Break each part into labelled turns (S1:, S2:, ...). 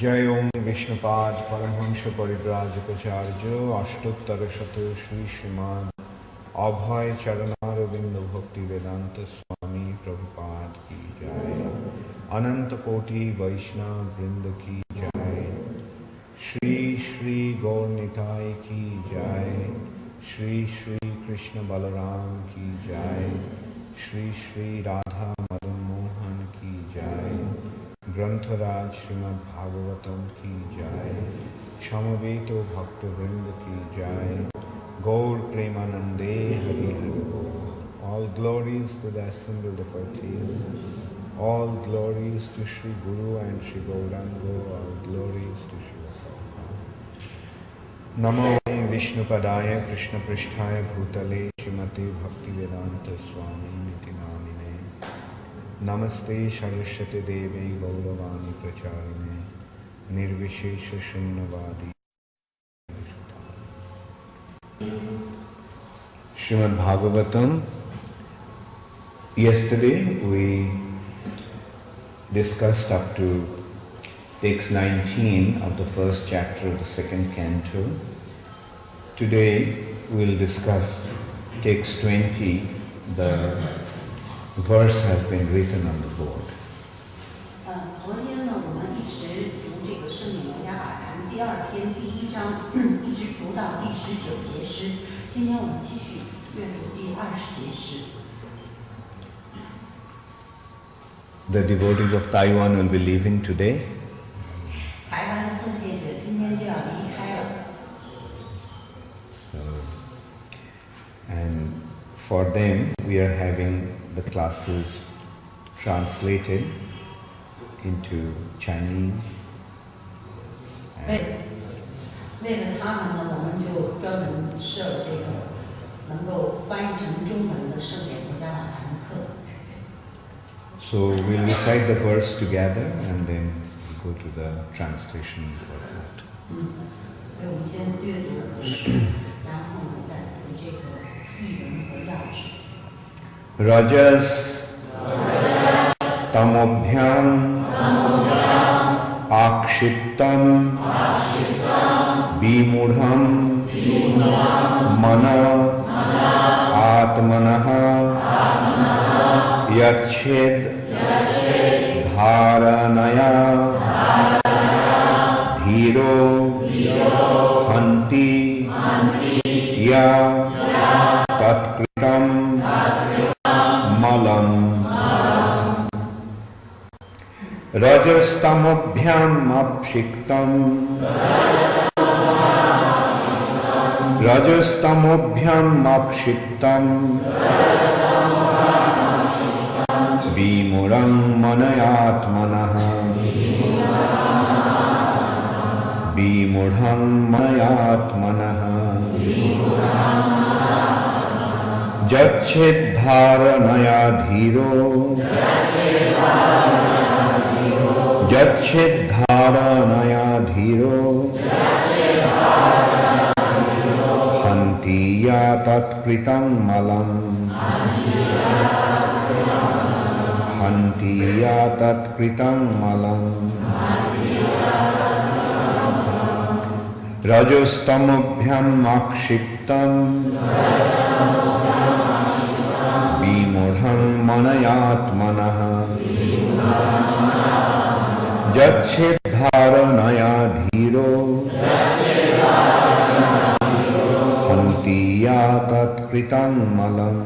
S1: जय ओम विष्णुपाद परमहंस परिव्राजकाचार्य अष्टोत्तर शत श्री श्रीमान अभय चरणारविंद भक्ति वेदांत स्वामी प्रभुपाद की जय। अनंत कोटि वैष्णव वृंद की जय। श्री श्री गौर निताय की जय। श्री श्री कृष्ण बलराम की जय। श्री श्री राधा मदन मोहन की जय। ग्रंथराज श्रीमद् भागवतम की जय। समवेत भक्तवृंद की जय। गौर प्रेमानंदे हरि हरि बोल। All glories to the assembled devotees. All glories to Sri Guru and Sri Gaurango. All glories to Sri Prabhupada. Namo Vishnupadaya Krishna Pristhaya Bhutale Srimate Bhaktivedanta Swami Niti Namine. Namaste Saraswati Devi Gauravani Pracharine Nirvishesha Shunyavadi. Srimad Bhagavatam. Yesterday we discussed up to text 19 of the first chapter of the second canto. Today we will discuss text 20. The verse has been written on the board.
S2: 昨天呢，我们一直读这个圣女摩伽法坛第二篇第1章，一直读到第19节诗。今天我们继续阅读第20节诗。
S1: The devotees of Taiwan will be leaving today.
S2: 台湾的奉献者今天就要离开了。
S1: And for them, we are having the classes translated into Chinese.
S2: 为了他们呢，我们就专门设这个能够翻译成中文的圣典摩伽法坛课。
S1: So we'll recite the verse together and then we'll go to the translation for that.
S2: 我们先阅读诗，然后呢再读这个译文和要旨。
S1: Rajas tamobhyam akshiptam vimudham mana atmanaha yached dharanaya dhiro hanti ya tatkritam malam rajastamobhyam apshiktam rajastamobhyam apshiktam vimuram manayatmanaha vimudham manayatmanaha jacchedharanaya dhiro jacchedharanaya dhiro hanti ya tatkritam malam hanti ya tatkritam malam Rajastamabhyam akshiptam Vimurham manayatmanaha Jachedharanaya dhiro Hanti yatat kritam malam.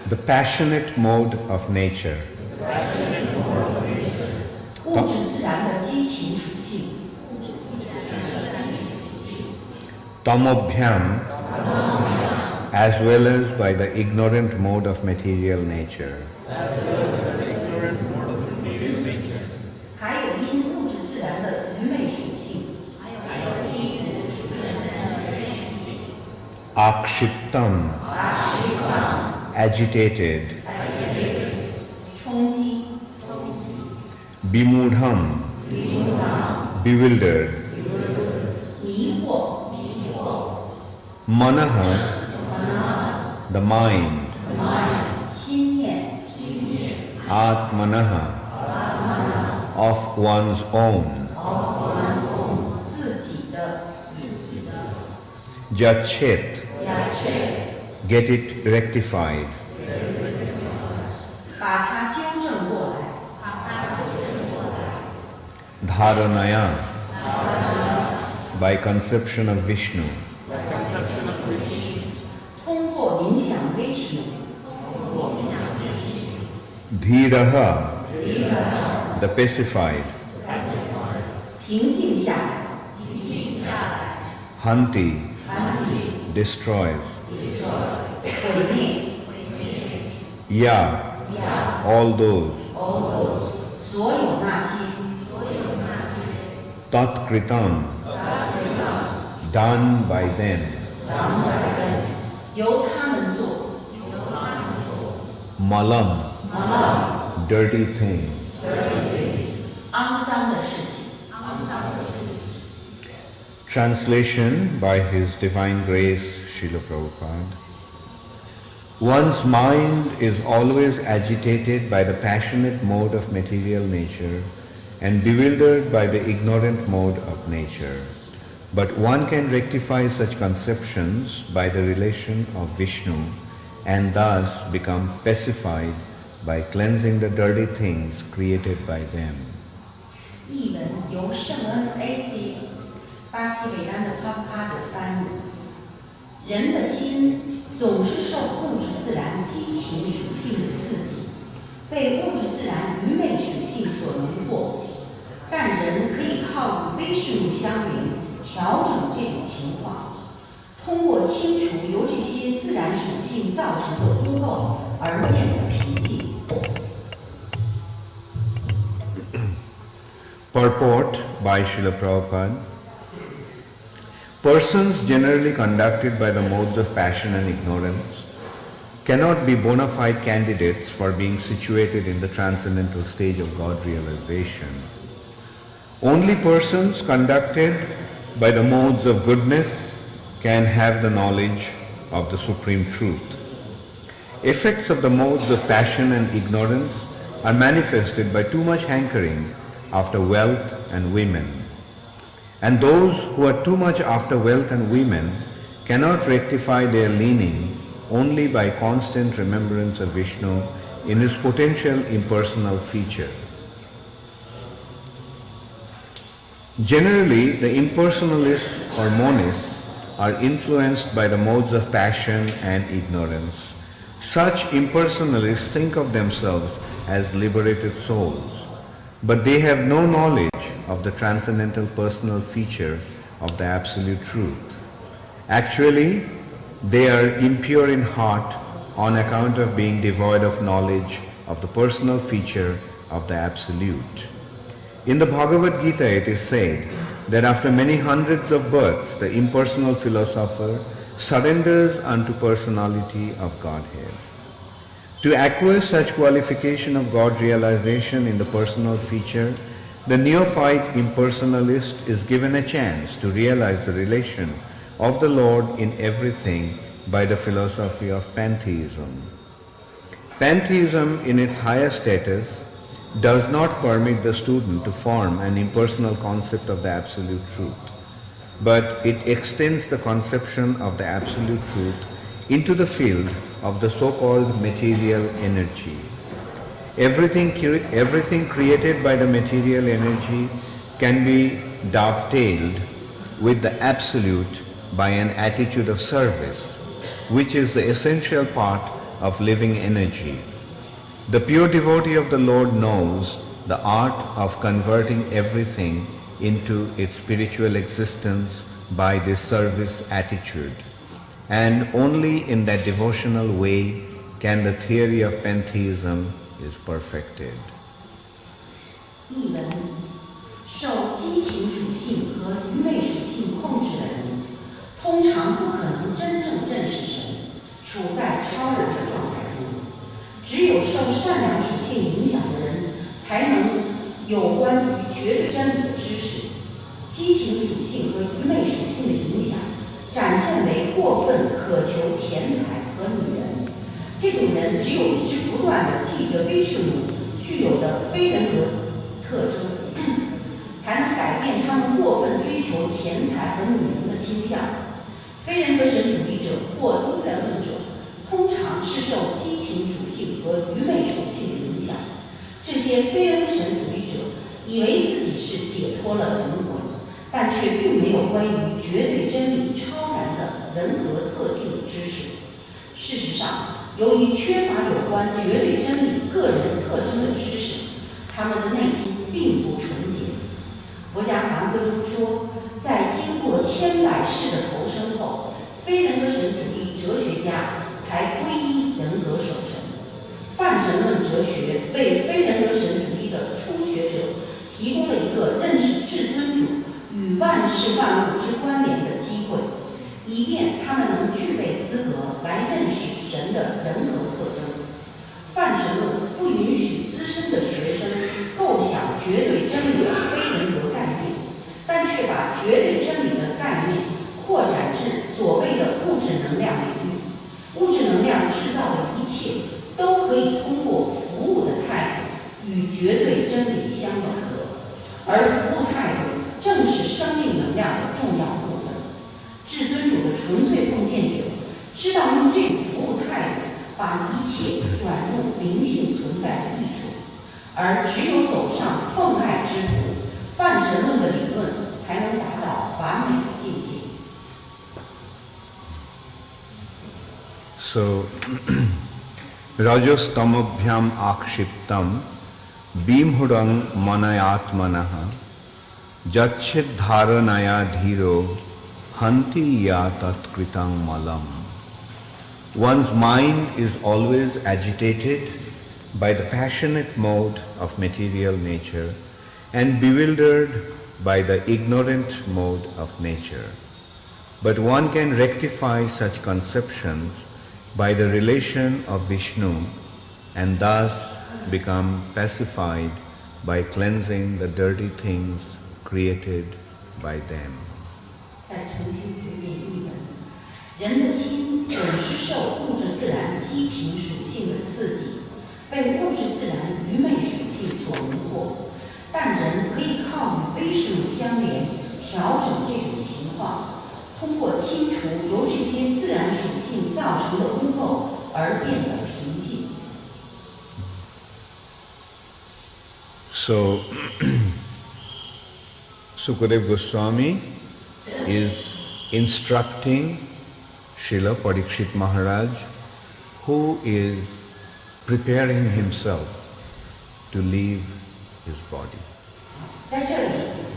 S1: The passionate mode of nature. Tamobhyam, as well as by the ignorant mode of material nature. Akshiptam, agitated. Bimudham, bewildered. Manaha, the mind. Atmanaha, of one's own. Jachet, get it rectified. Dharanaya, by conception of Vishnu. Dhiraha, the pacified. Hanti, destroys. Ya, all those. Tat kritam, done by them. Malam, dirty thing. Translation by His Divine Grace, Srila Prabhupada. One's mind is always agitated by the passionate mode of material nature and bewildered by the ignorant mode of nature. But one can rectify such conceptions by the relation of Vishnu and thus become pacified by cleansing the dirty things created by them.
S2: 译文由圣恩 A.C. 巴提维丹的帕帕的翻译。人的心总是受物质自然激情属性的刺激，被物质自然愚昧属性所迷惑。但人可以靠与威势路相邻，调整这种情况，通过清除由这些自然属性造成的污垢而变得平静。
S1: Purport by Srila Prabhupada. Persons generally conducted by the modes of passion and ignorance cannot be bona fide candidates for being situated in the transcendental stage of God realization. Only persons conducted by the modes of goodness can have the knowledge of the Supreme Truth. Effects of the modes of passion and ignorance are manifested by too much hankering after wealth and women. And those who are too much after wealth and women cannot rectify their leaning only by constant remembrance of Vishnu in his potential impersonal feature. Generally, the impersonalists or monists are influenced by the modes of passion and ignorance. Such impersonalists think of themselves as liberated souls, but they have no knowledge of the transcendental personal feature of the Absolute Truth. Actually, they are impure in heart on account of being devoid of knowledge of the personal feature of the Absolute. In the Bhagavad Gita it is said that after many hundreds of births, the impersonal philosopher surrenders unto personality of Godhead. To acquire such qualification of God realization in the personal feature, the neophyte impersonalist is given a chance to realize the relation of the Lord in everything by the philosophy of pantheism. Pantheism in its higher status does not permit the student to form an impersonal concept of the Absolute Truth, but it extends the conception of the Absolute Truth into the field of the so-called material energy. Everything created by the material energy can be dovetailed with the Absolute by an attitude of service, which is the essential part of living energy. The pure devotee of the Lord knows the art of converting everything into its spiritual existence by this service attitude. And only in that devotional way can the theory of pantheism is perfected.
S2: 译文：受激情属性和愚昧属性控制的人，通常不可能真正认识神，处在超然的状态中。只有受善良属性影响的人，才能有关于绝对真理的知识。激情属性和愚昧属性的影响，展现为过分渴求钱财和女人。这种人只有一直不断地记着威士姆具有的非人格特征，才能改变他们过分追求钱财和女人的倾向。非人格神主义者或多元论者，通常是受激情属性和愚昧属性的影响。这些非人格神主义者以为自己是解脱了灵魂，但却并没有关于绝对真理超然的人格特性的知识。事实上，由于缺乏有关绝对真理个人特征的知识，他们的内心并不纯洁。佛家梵歌中说，在经过千百世的投生后，非人格神主义哲学家才皈依人格守神。泛神论哲学为非人格神主义的初学者提供了一个认识至尊主与万事万物之关联的机会，以便他们能具备资格来认识神的人格特征。泛神论不允许资深的学生构想绝对真理的非人格概念，但却把绝对真理的概念扩展至所谓的物质能量领域。物质能量制造的一切都可以通过服务的态度与绝对真理相吻合，而服务态度正是生命能量的重要部分。至尊主的纯粹奉献者知道用这种服务态度把一切转入灵性存在的艺术，而只有走上奉爱之途，泛神论的理论才能达到完美的境界。
S1: So, Rajostamabhyam akshiptam bimhudang manayatmanaha jachid dharanaya dhiro hanti ya tatkritang malam. One's mind is always agitated by the passionate mode of material nature and bewildered by the ignorant mode of nature. But one can rectify such conceptions by the relation of Vishnu and thus become pacified by cleansing the dirty things created by them.
S2: 再重新读一遍译文。人的心总是受物质自然激情属性的刺激，被物质自然愚昧属性所迷惑。但人可以靠与威势相连，调整这种情况，通过清除由这些自然属性造成的污垢而变得平静。
S1: So, Sukadeva Goswami is instructing Srila Parikshit Maharaj, who is preparing himself to leave his body.
S2: 在这里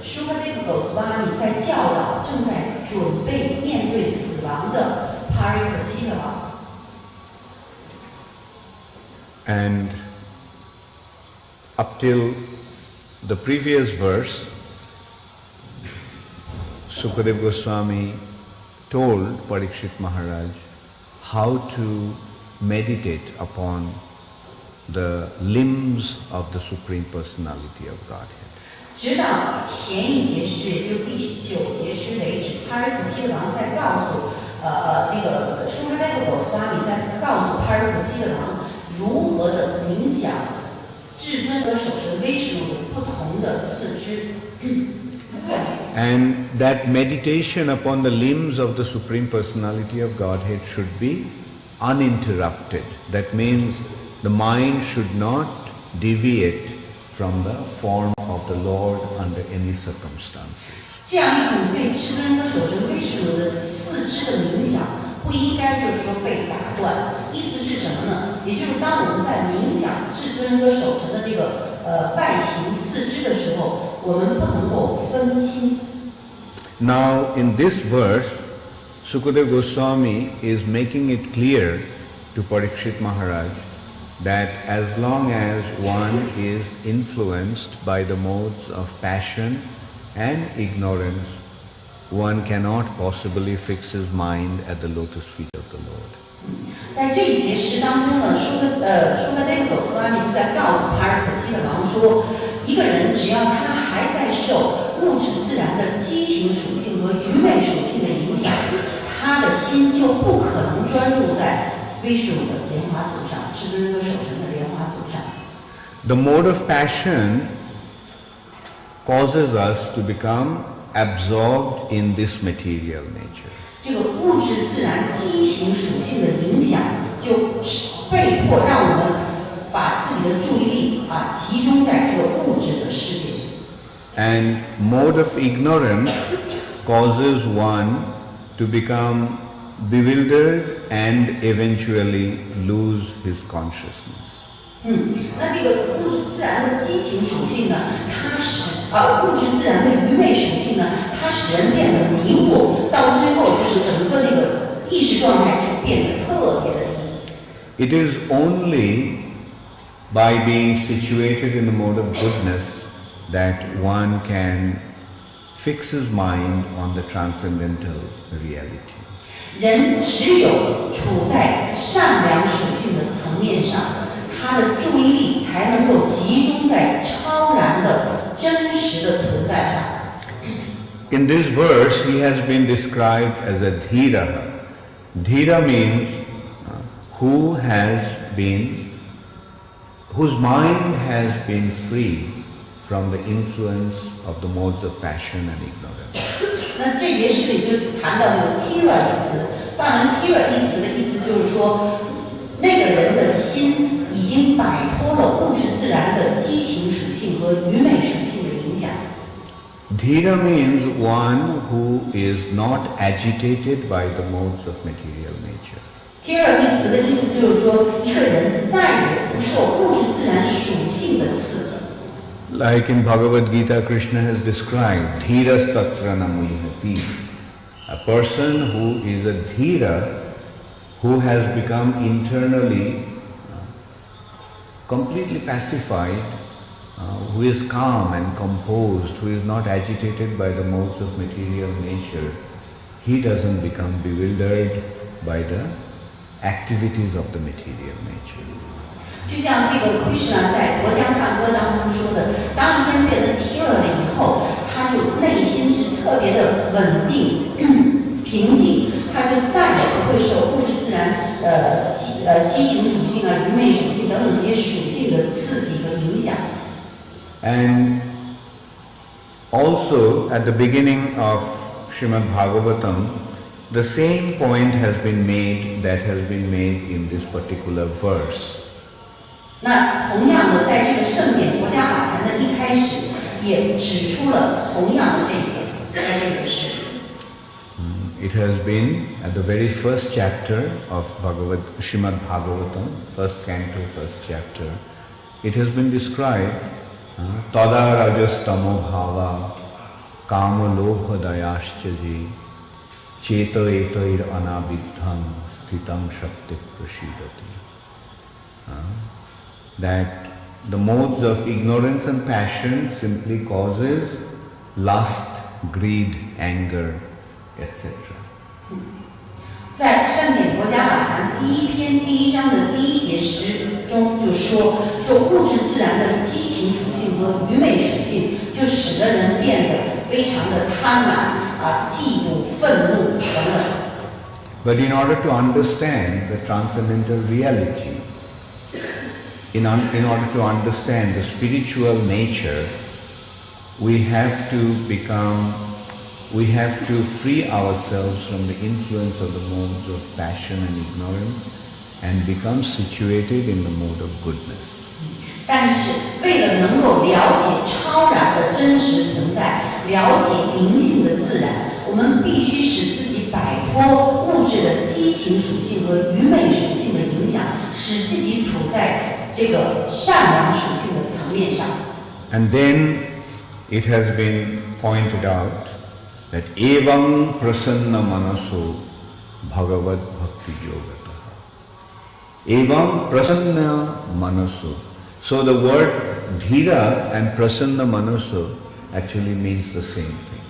S2: ，Sukadeva Goswami 在教导正在准备面对死王的帕瑞克西的王。
S1: And up till the previous verse, Sukadeva Goswami told Parikshit Maharaj how to meditate upon the limbs of the Supreme Personality of Godhead.
S2: 直到前一节诗，也就是第9节诗为止，帕瑞克西的王在告诉那个苏格代的狗斯瓦米在告诉帕瑞克西的王如何的冥想至尊的手持威势的不同的四肢。
S1: And that meditation upon the limbs of the Supreme Personality of Godhead should be uninterrupted. That means the mind should not deviate from the form of the Lord under any circumstances.
S2: 这样一种对至尊的手持威势的四肢的冥想，不应该就是说被打断。意思是什么呢？也就是当我们在冥想至尊的手持的这个外形四肢的时候，我们不能够分心。
S1: Now in this verse, Sukadeva Goswami is making it clear to Parikshit Maharaj that as long as one is influenced by the modes of passion and ignorance, one cannot possibly fix his mind at the lotus feet of the Lord.
S2: 在这一节诗当中呢，舒格代格斯瓦米就在告诉帕尔可西的王说，一个人只要他还在受物质自然的激情属性和愚昧属性的影响，他的心就不可能专注在威势的莲花座上，至尊和守神的莲花座上。
S1: The mode of passion causes us to become absorbed in this material nature.
S2: 这个物质自然激情属性的影响，就被迫让我们把自己的注意力集中在这个物质的世界上。
S1: And mode of ignorance causes one to become bewildered and eventually lose his consciousness.
S2: 那这个物质自然的激情属性呢，它使物质自然的愚昧属性呢，它使人变得迷惑，到最后就是整个那个意识状态就变得特别的低。
S1: It is only by being situated in the mode of goodness that one can fix his mind on the transcendental reality.
S2: 人只有处在善良属性的层面上，他的注意力才能够集中在超然的真实的存在上。
S1: In this verse, he has been described as a dhira. Dhira means whose mind has been free from the influence of the modes of passion and ignorance.
S2: 那这节诗里就谈到了 "tira" 一词，梵文 "tira" 一词的意思就是说，那个人的心已经摆脱了物质自然的激情属性和愚昧属性的影响。
S1: Dhira means one who is not agitated by the modes of material nature.
S2: "tira" 一词的意思就是说，一个人再也不受物质自然属性的刺激。
S1: Like in Bhagavad Gita, Krishna has described, Dhiras tatra namuyati. A person who is a dhira, who has become internally completely pacified, who is calm and composed, who is not agitated by the modes of material nature, he doesn't become bewildered by the activities of the material nature.
S2: 就像这个Krishna在《国家梵歌》当中说的，当一个人变得 tira 了以后，他就内心是特别的稳定、平静，他就再也不会受物质自然激情属性愚昧属性等等这些属性的刺激和影响。
S1: And also at the beginning of Srimad Bhagavatam, the same point has been made that has been made in this particular verse.
S2: 那同样的，在这个圣典国家法坛的一开始，也指出了同样的这一点，在这个诗。
S1: It has been at the very first chapter of Srimad Bhagavatam, first canto, first chapter. It has been described, Tada rajastamo bhava, kama lobha dayaschaji, Cheta etair anabidham sthitam shakti prashidati. That the modes of ignorance and passion simply causes lust, greed, anger, etc.
S2: 在圣典国家法坛第一篇第一章的第一节诗中就说物质自然的激情属性和愚昧属性，就使得人变得非常的贪婪、嫉妒、愤怒等等。
S1: But in order to understand the transcendental reality, in order to understand the spiritual nature, we have to free ourselves from the influence of the modes of passion and ignorance and become situated in the mode of goodness.
S2: 但是，为了能够了解超然的真实存在，了解灵性的自然，我们必须使自己摆脱物质的激情属性和愚昧属性的影响，使自己处在这个善良属性的层面上。
S1: And then it has been pointed out that evam prasanna manaso bhagavad bhakti yogataha. Evam prasanna manaso. So the word dhira and prasanna manaso actually means the same thing.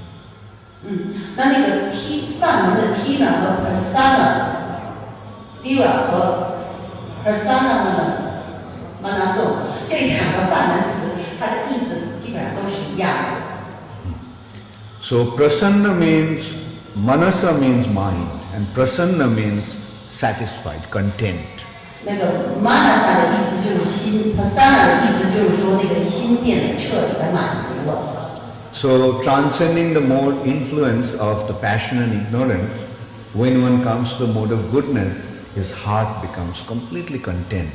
S2: 那个梵文的 tiva 和 prasanna，diva 和 prasanna manaso 这两个梵文词，它的意思基本上都是一样的。
S1: So prasanna means, manasa means mind, and prasanna means satisfied, content.
S2: 那个 manasa 的意思就是心 ，prasanna 的意思就是说那个心变得彻底的满足了。
S1: So transcending the mode influence of the passion and ignorance, when one comes to the mode of goodness, his heart becomes completely content.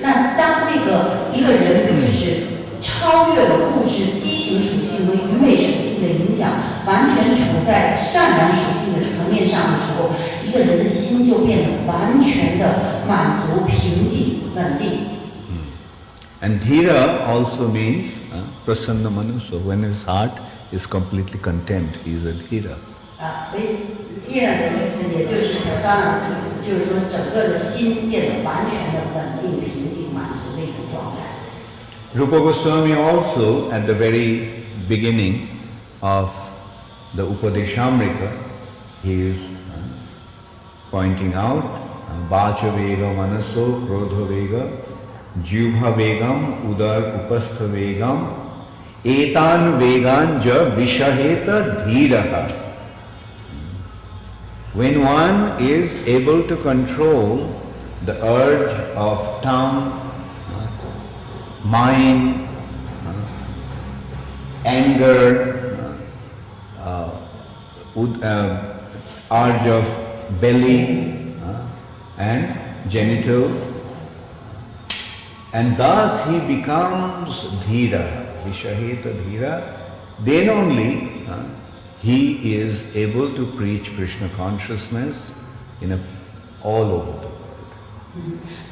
S2: 那当这个一个人就是超越了物质激情属性和愚昧属性的影响，完全处在善良属性的层面上的时候，一个人的心就变得完全的满足、平静、稳定。
S1: And dhira also means prasanna manaso. When his heart is completely content, he is a dhira.
S2: 所以 dhira 的意思也就是 prasanna 的意思，就是说整个的心变得完全的稳定、平静、满足的一种状态。
S1: Rupa Goswami also, at the very beginning of the Upadeshamrita, he is pointing out Vacha Vega Manaso Krodha Vega Jubha Vegam Udar Upastha Vegam Etan Vegan Ja Vishaheta Dhiraha. When one is able to control the urge of tongue, mind, anger, urge of belly and genitals, and thus he becomes dhira, vishaheta dhira, then only he is able to preach Krishna consciousness all over the world.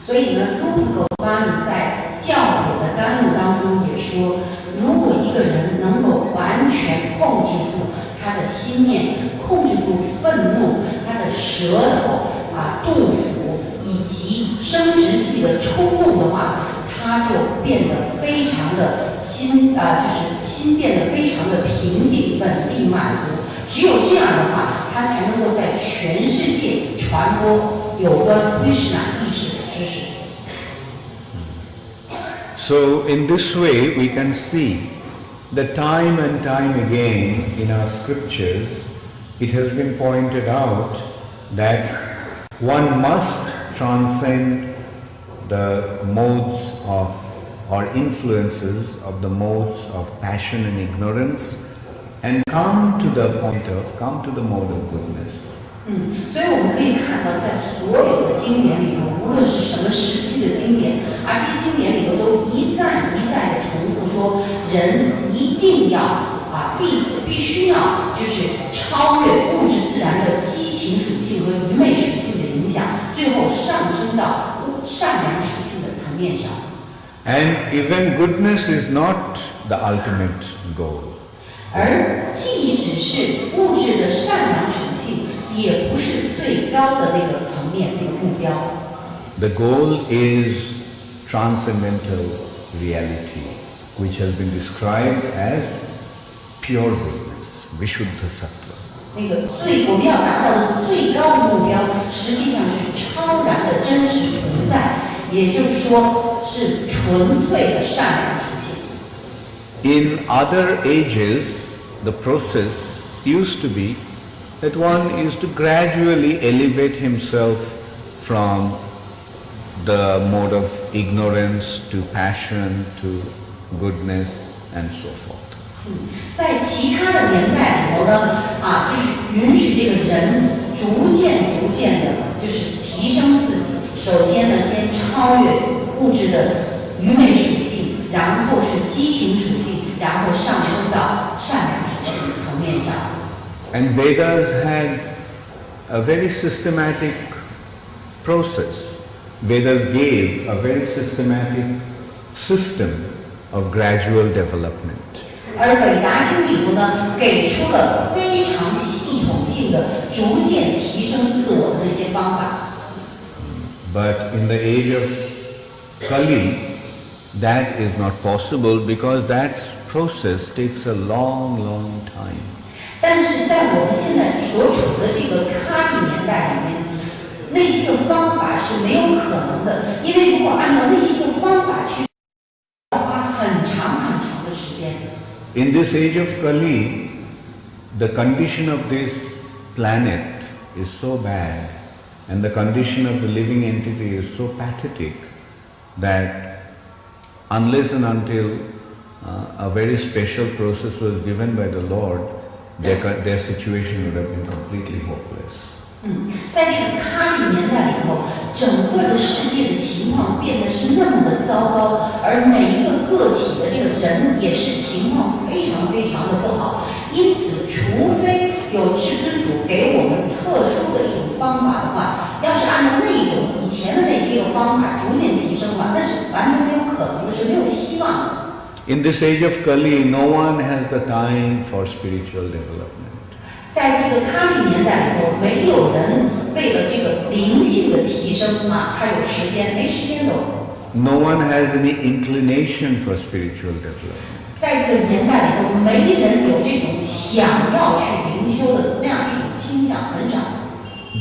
S2: 所以呢，如果Goswami在教诲的甘露当中也说，如果一个人能够完全控制住他的心念，控制住愤怒，他的舌头肚腹以及生殖器的冲动的话，他就变得非常的就是心变得非常的平静、稳定、满足。只有这样的话，他才能够在全世界传播有关 Krishna 意识的知识。
S1: So in this way we can see that time and time again in our scriptures it has been pointed out that one must transcend the modes of or influences of the modes of passion and ignorance and come to the mode of goodness.
S2: 所以我们可以看到，在所有的经典里头，无论是什么时期的经典，这些经典里头都一再一再的重复说，人一定要必须要就是超越物质自然的激情属性和愚昧属性的影响，最后上升到善良属性的层面上。
S1: And even goodness is not the ultimate goal.
S2: 而即使是物质的善良属性高的那个层面、那个目标。
S1: The goal is transcendental reality, which has been described as pure goodness, Vishuddha Sattva.
S2: 那个我们要达到的最高的目标，实际上是超然的真实存在，也就是说是纯粹的善良属性。
S1: In other ages, the process used to be that one is to gradually elevate himself from the mode of ignorance to passion to goodness and so forth.
S2: 在其他的年代里头呢，就是允许这个人逐渐的，就是提升自己。首先呢，先超越物质的愚昧属性，然后是激情属性，然后上升到善良属性层面上。
S1: And Vedas had a very systematic process. Vedas gave a very systematic system of gradual development.
S2: 而伟达经里头呢，给出了非常系统性的逐渐提升自我的那些方法。
S1: But in the age of Kali, that is not possible because that process takes a long, long time.
S2: 但是在我们现在所处的这个咖喱年代里面，那些个方法是没有可能的，因为如果按照那些个方法去，要花很长的时间。
S1: In this age of Kali, the condition of this planet is so bad and the condition of the living entity is so pathetic that unless and until a very special process was given by the Lord, their situation would have been completely hopeless.
S2: 在这个咖喱年代里头，整个的世界的情况变得是那么的糟糕，而每一个个体的这个人也是情况非常的不好。因此，除非有至尊主给我们特殊的一种方法的话，要是按照那种以前的那些个方法逐渐提升的话，那是完全没有可能的，是没有希望的。
S1: In this age of Kali, no one has the time for spiritual development.
S2: 在这个咖喱年代里头，没有人为了这个灵性的提升他有时间，没时间都。
S1: No one has any inclination for spiritual development.
S2: 在这个年代里头，没人有这种想要去灵修的那样一种倾向，很少。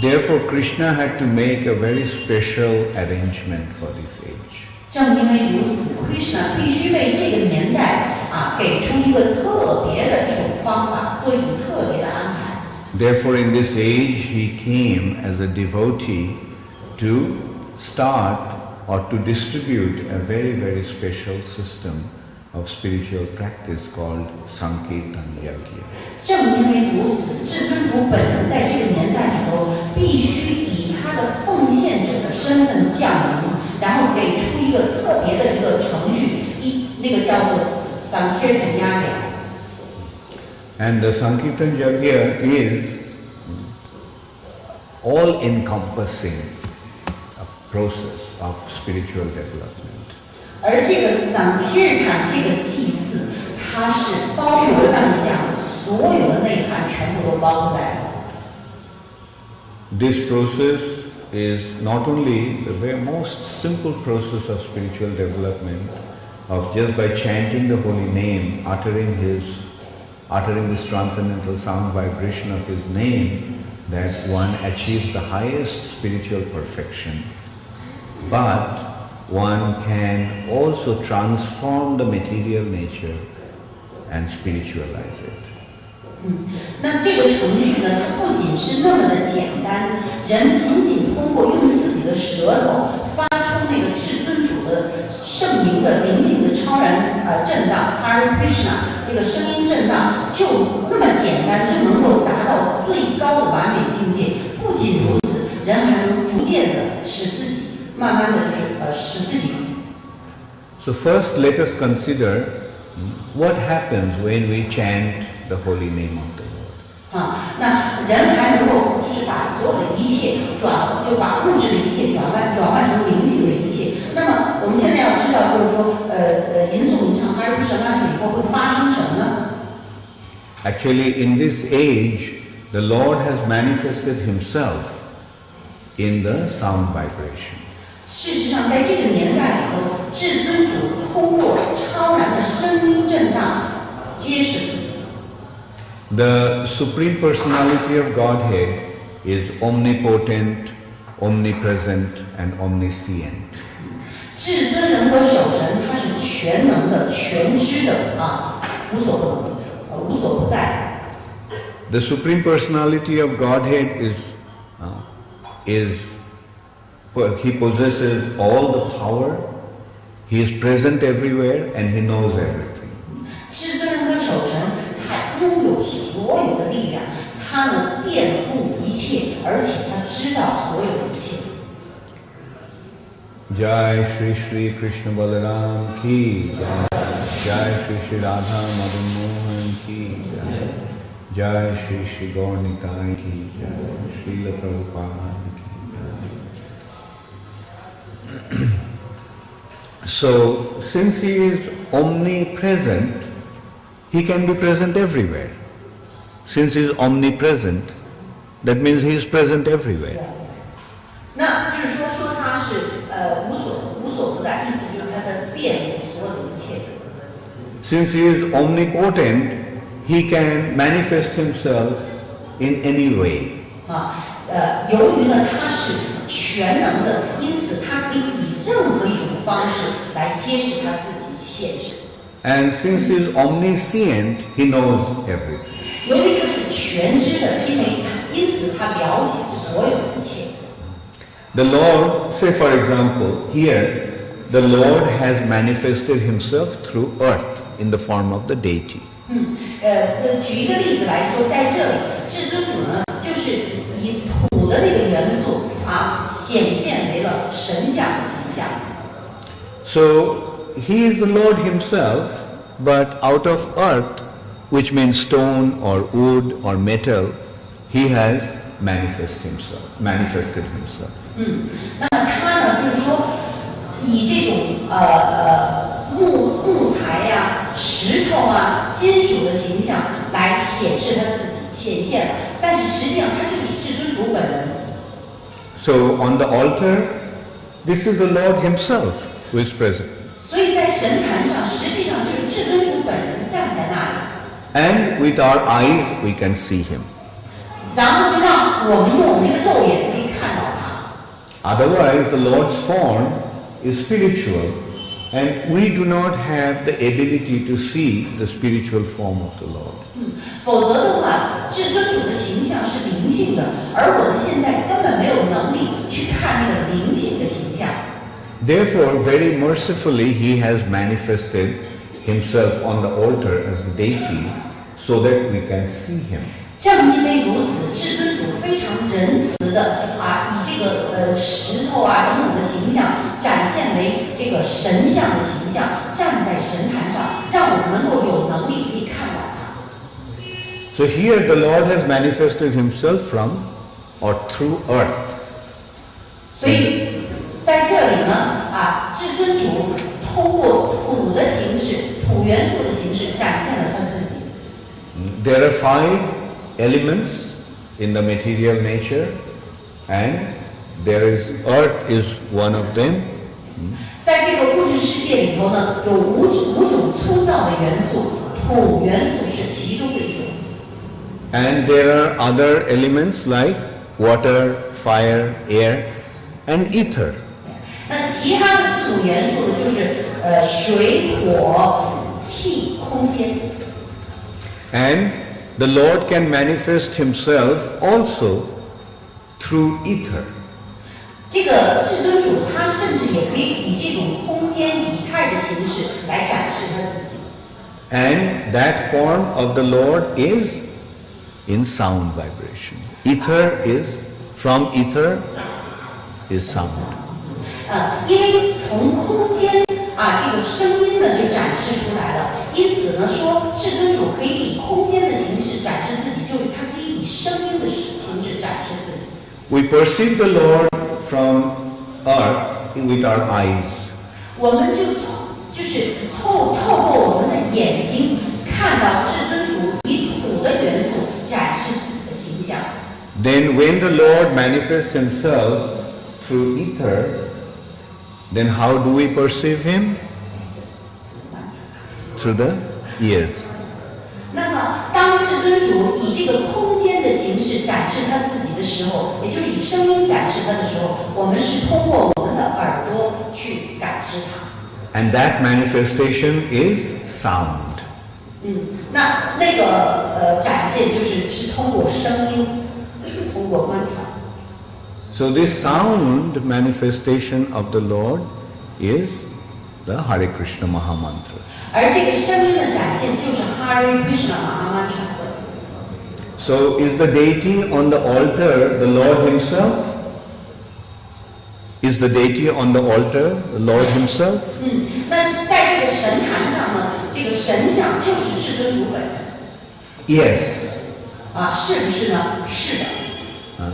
S1: Therefore, Krishna had to make a very special arrangement for this age.
S2: 正因为如此 ，Krishna 必须为这个年代给出一个特别的一种方法，做一种特别的安排。
S1: Therefore, in this age, he came as a devotee to start or to distribute a very, very special system of spiritual practice called Sankirtan Yajna.
S2: 正因为如此，至尊主本人在这个年代里头，必须以他的奉献者的身份降临，然后给出一个特别的一个程序，那个叫做 Sankirtan Yajna。And
S1: the Sankirtan Yajna is all-encompassing process of spiritual development.
S2: 而这个 Sankirtan 这个祭祀，它是包罗万象，所有的内涵全部都包括在里。
S1: This process is not only the very most simple process of spiritual development, of just by chanting the holy name, uttering this transcendental sound vibration of his name, that one achieves the highest spiritual perfection. But one can also transform the material nature and spiritualize it.
S2: 那这个程序呢，它不仅是那么的简单，人仅通过用自己的舌头发出那个至尊主的圣名的灵性的超然震荡 Hare Krishna 这个声音震荡，就那么简单，就能够达到最高的完美境界。不仅如此，人还能逐渐的使自己，慢慢的就是使自己。
S1: So first, let us consider what happens when we chant the holy name of the Lord.
S2: 那人还能够就是把所有的一切就把物质的一切转换成灵性的一切。那么我们现在要知道，就是说，吟诵吟唱哈日什么以后会发生什么呢？
S1: Actually, in this age, the Lord has manifested himself in the sound vibration.
S2: 事实上，在这个年代里头，至尊主通过超然的声音震荡揭示自己。
S1: The Supreme Personality of Godhead is omnipotent, omnipresent, and omniscient.
S2: 至尊人格守神，他是全能的、全知的无所不在。
S1: The Supreme Personality of Godhead He possesses all the power, He is present everywhere, and He knows everything.
S2: 至尊人格守神，他拥有所有的力量，他能遍布一切，而且他知道所有的一切。
S1: Jai Shri Shri Krishna Balaram Ki Jai, Jai Shri Shri Radha Madan Mohan Ki Jai, Jai Shri Shri Gaur Nitai Ki Jai, Srila Prabhupada Ki Jai. So, since He is omnipresent, He can be present everywhere. Since He is omnipresent, that means He is present everywhere.
S2: 那就是说他是无所不在，意思就是他的遍布所有的一切。
S1: Since He is omnipotent, He can manifest Himself in any way.
S2: 由于呢他是全能的，因此他可以以任何一种方式来揭示他自己现实。
S1: And since He is omniscient, He knows everything.
S2: 由于他是全知的，因此他了解所有的一切。
S1: The Lord, say for example, here the Lord has manifested Himself through earth in the form of the deity.
S2: 举一个例子来说，在这里，至尊主呢，就是以土的那个元素显现为了神像的形象。
S1: So He is the Lord Himself, but out of earth, which means stone or wood or metal, He has manifested Himself.
S2: 那么他呢，就是说，以这种木材呀、石头金属的形象来显示他自己显现了，但是实际上他就是至尊主本人。
S1: So on the altar, this is the Lord Himself who is present.
S2: 所以在神坛上，实际上就是至尊主本人站在那里。
S1: And with our eyes, we can see Him.
S2: 然后就让我们用我们这个肉眼可以看到他。
S1: Otherwise, the Lord's form is spiritual, and we do not have the ability to see the spiritual form of the Lord.
S2: 否则的话，至尊主的形象是灵性的，而我们现在根本没有能力去看那个灵性的形象。
S1: Therefore, very mercifully, He has manifested Himself on the altar as the deity, so that we can see Him.
S2: 正因为如此，至尊主非常仁慈的以这个石头等等的形象展现为这个神像的形象，站在神坛上，让我们能够有能力可以看到他。
S1: So here the Lord has manifested Himself from or through earth.
S2: 所以在这里呢，至尊主通过土的形式、土元素的形式展现了他自己。
S1: There are 5 elements in the material nature, and earth is one of them.
S2: 在这个物质世界里头呢，有五种粗糙的元素，土元素是其中的一种。
S1: And there are other elements like water, fire, air, and ether.
S2: 那其他的4种元素呢，就是水、火、气、空间。
S1: And the Lord can manifest Himself also through ether.
S2: 这个至尊主他甚至也可以以这种空间以太的形式来展示他自己。
S1: And that form of the Lord is in sound vibration. From ether is sound.
S2: 因为从空间这个声音呢就展示出来了，因此呢说至尊主可以以空间的形式展示自己，就是他可以以声音的形式展示自己。
S1: We perceive the Lord from earth with our eyes.
S2: 我们就是透过我们的眼睛看到至尊主以土的元素展示自己的形象。
S1: then when the Lord manifests himself through ether, then how do we perceive him? Through the ears.
S2: 那么，当至尊主以这个空间的形式展示他自己的时候，也就是以声音展示他的时候，我们是通过我们的耳朵去感知他。
S1: And that manifestation is sound.
S2: 那个展现是通过声音，通过观察。
S1: So this sound manifestation of the Lord is the Hare Krishna Mahamantra.
S2: 而这个声音的展现就是 Hare Krishna Mahamantra。So
S1: is the deity on the altar the Lord himself? Is the deity on the altar the Lord himself?
S2: 那在这个神坛上呢，这个神像就是至尊主本人。
S1: Yes.
S2: 是不是呢？是的。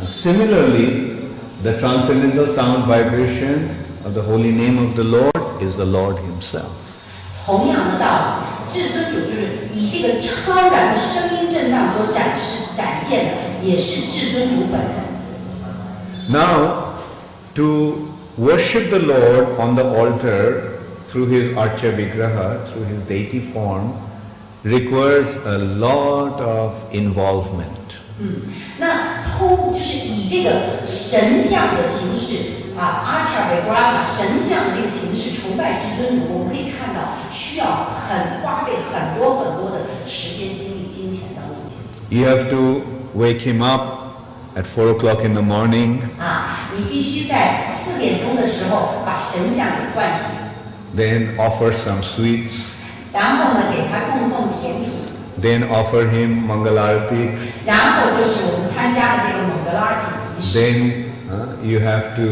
S1: Similarly, the transcendental sound vibration of the holy name of the Lord is the Lord himself.
S2: 同样的道理，至尊主就是以这个超然的声音震荡所展现的，也是至尊主本人。
S1: Now, to worship the Lord on the altar through his Archa Vigraha, through his deity form, requires a lot of involvement.
S2: 那就是以这个神像的形式Archa Vigraha 神像的这个形式崇拜至尊主，我们可以看到需要花费很多的时间、精力、金钱等等。
S1: You have to wake him up at 4 o'clock in the morning.
S2: 你必须在4点钟的时候把神像给唤醒。
S1: Then offer some sweets.
S2: 然后呢，给他供奉甜品。
S1: Then offer him Mangalarati.
S2: 然后就是我们参加的这个Mangalarati仪式。
S1: Then you have to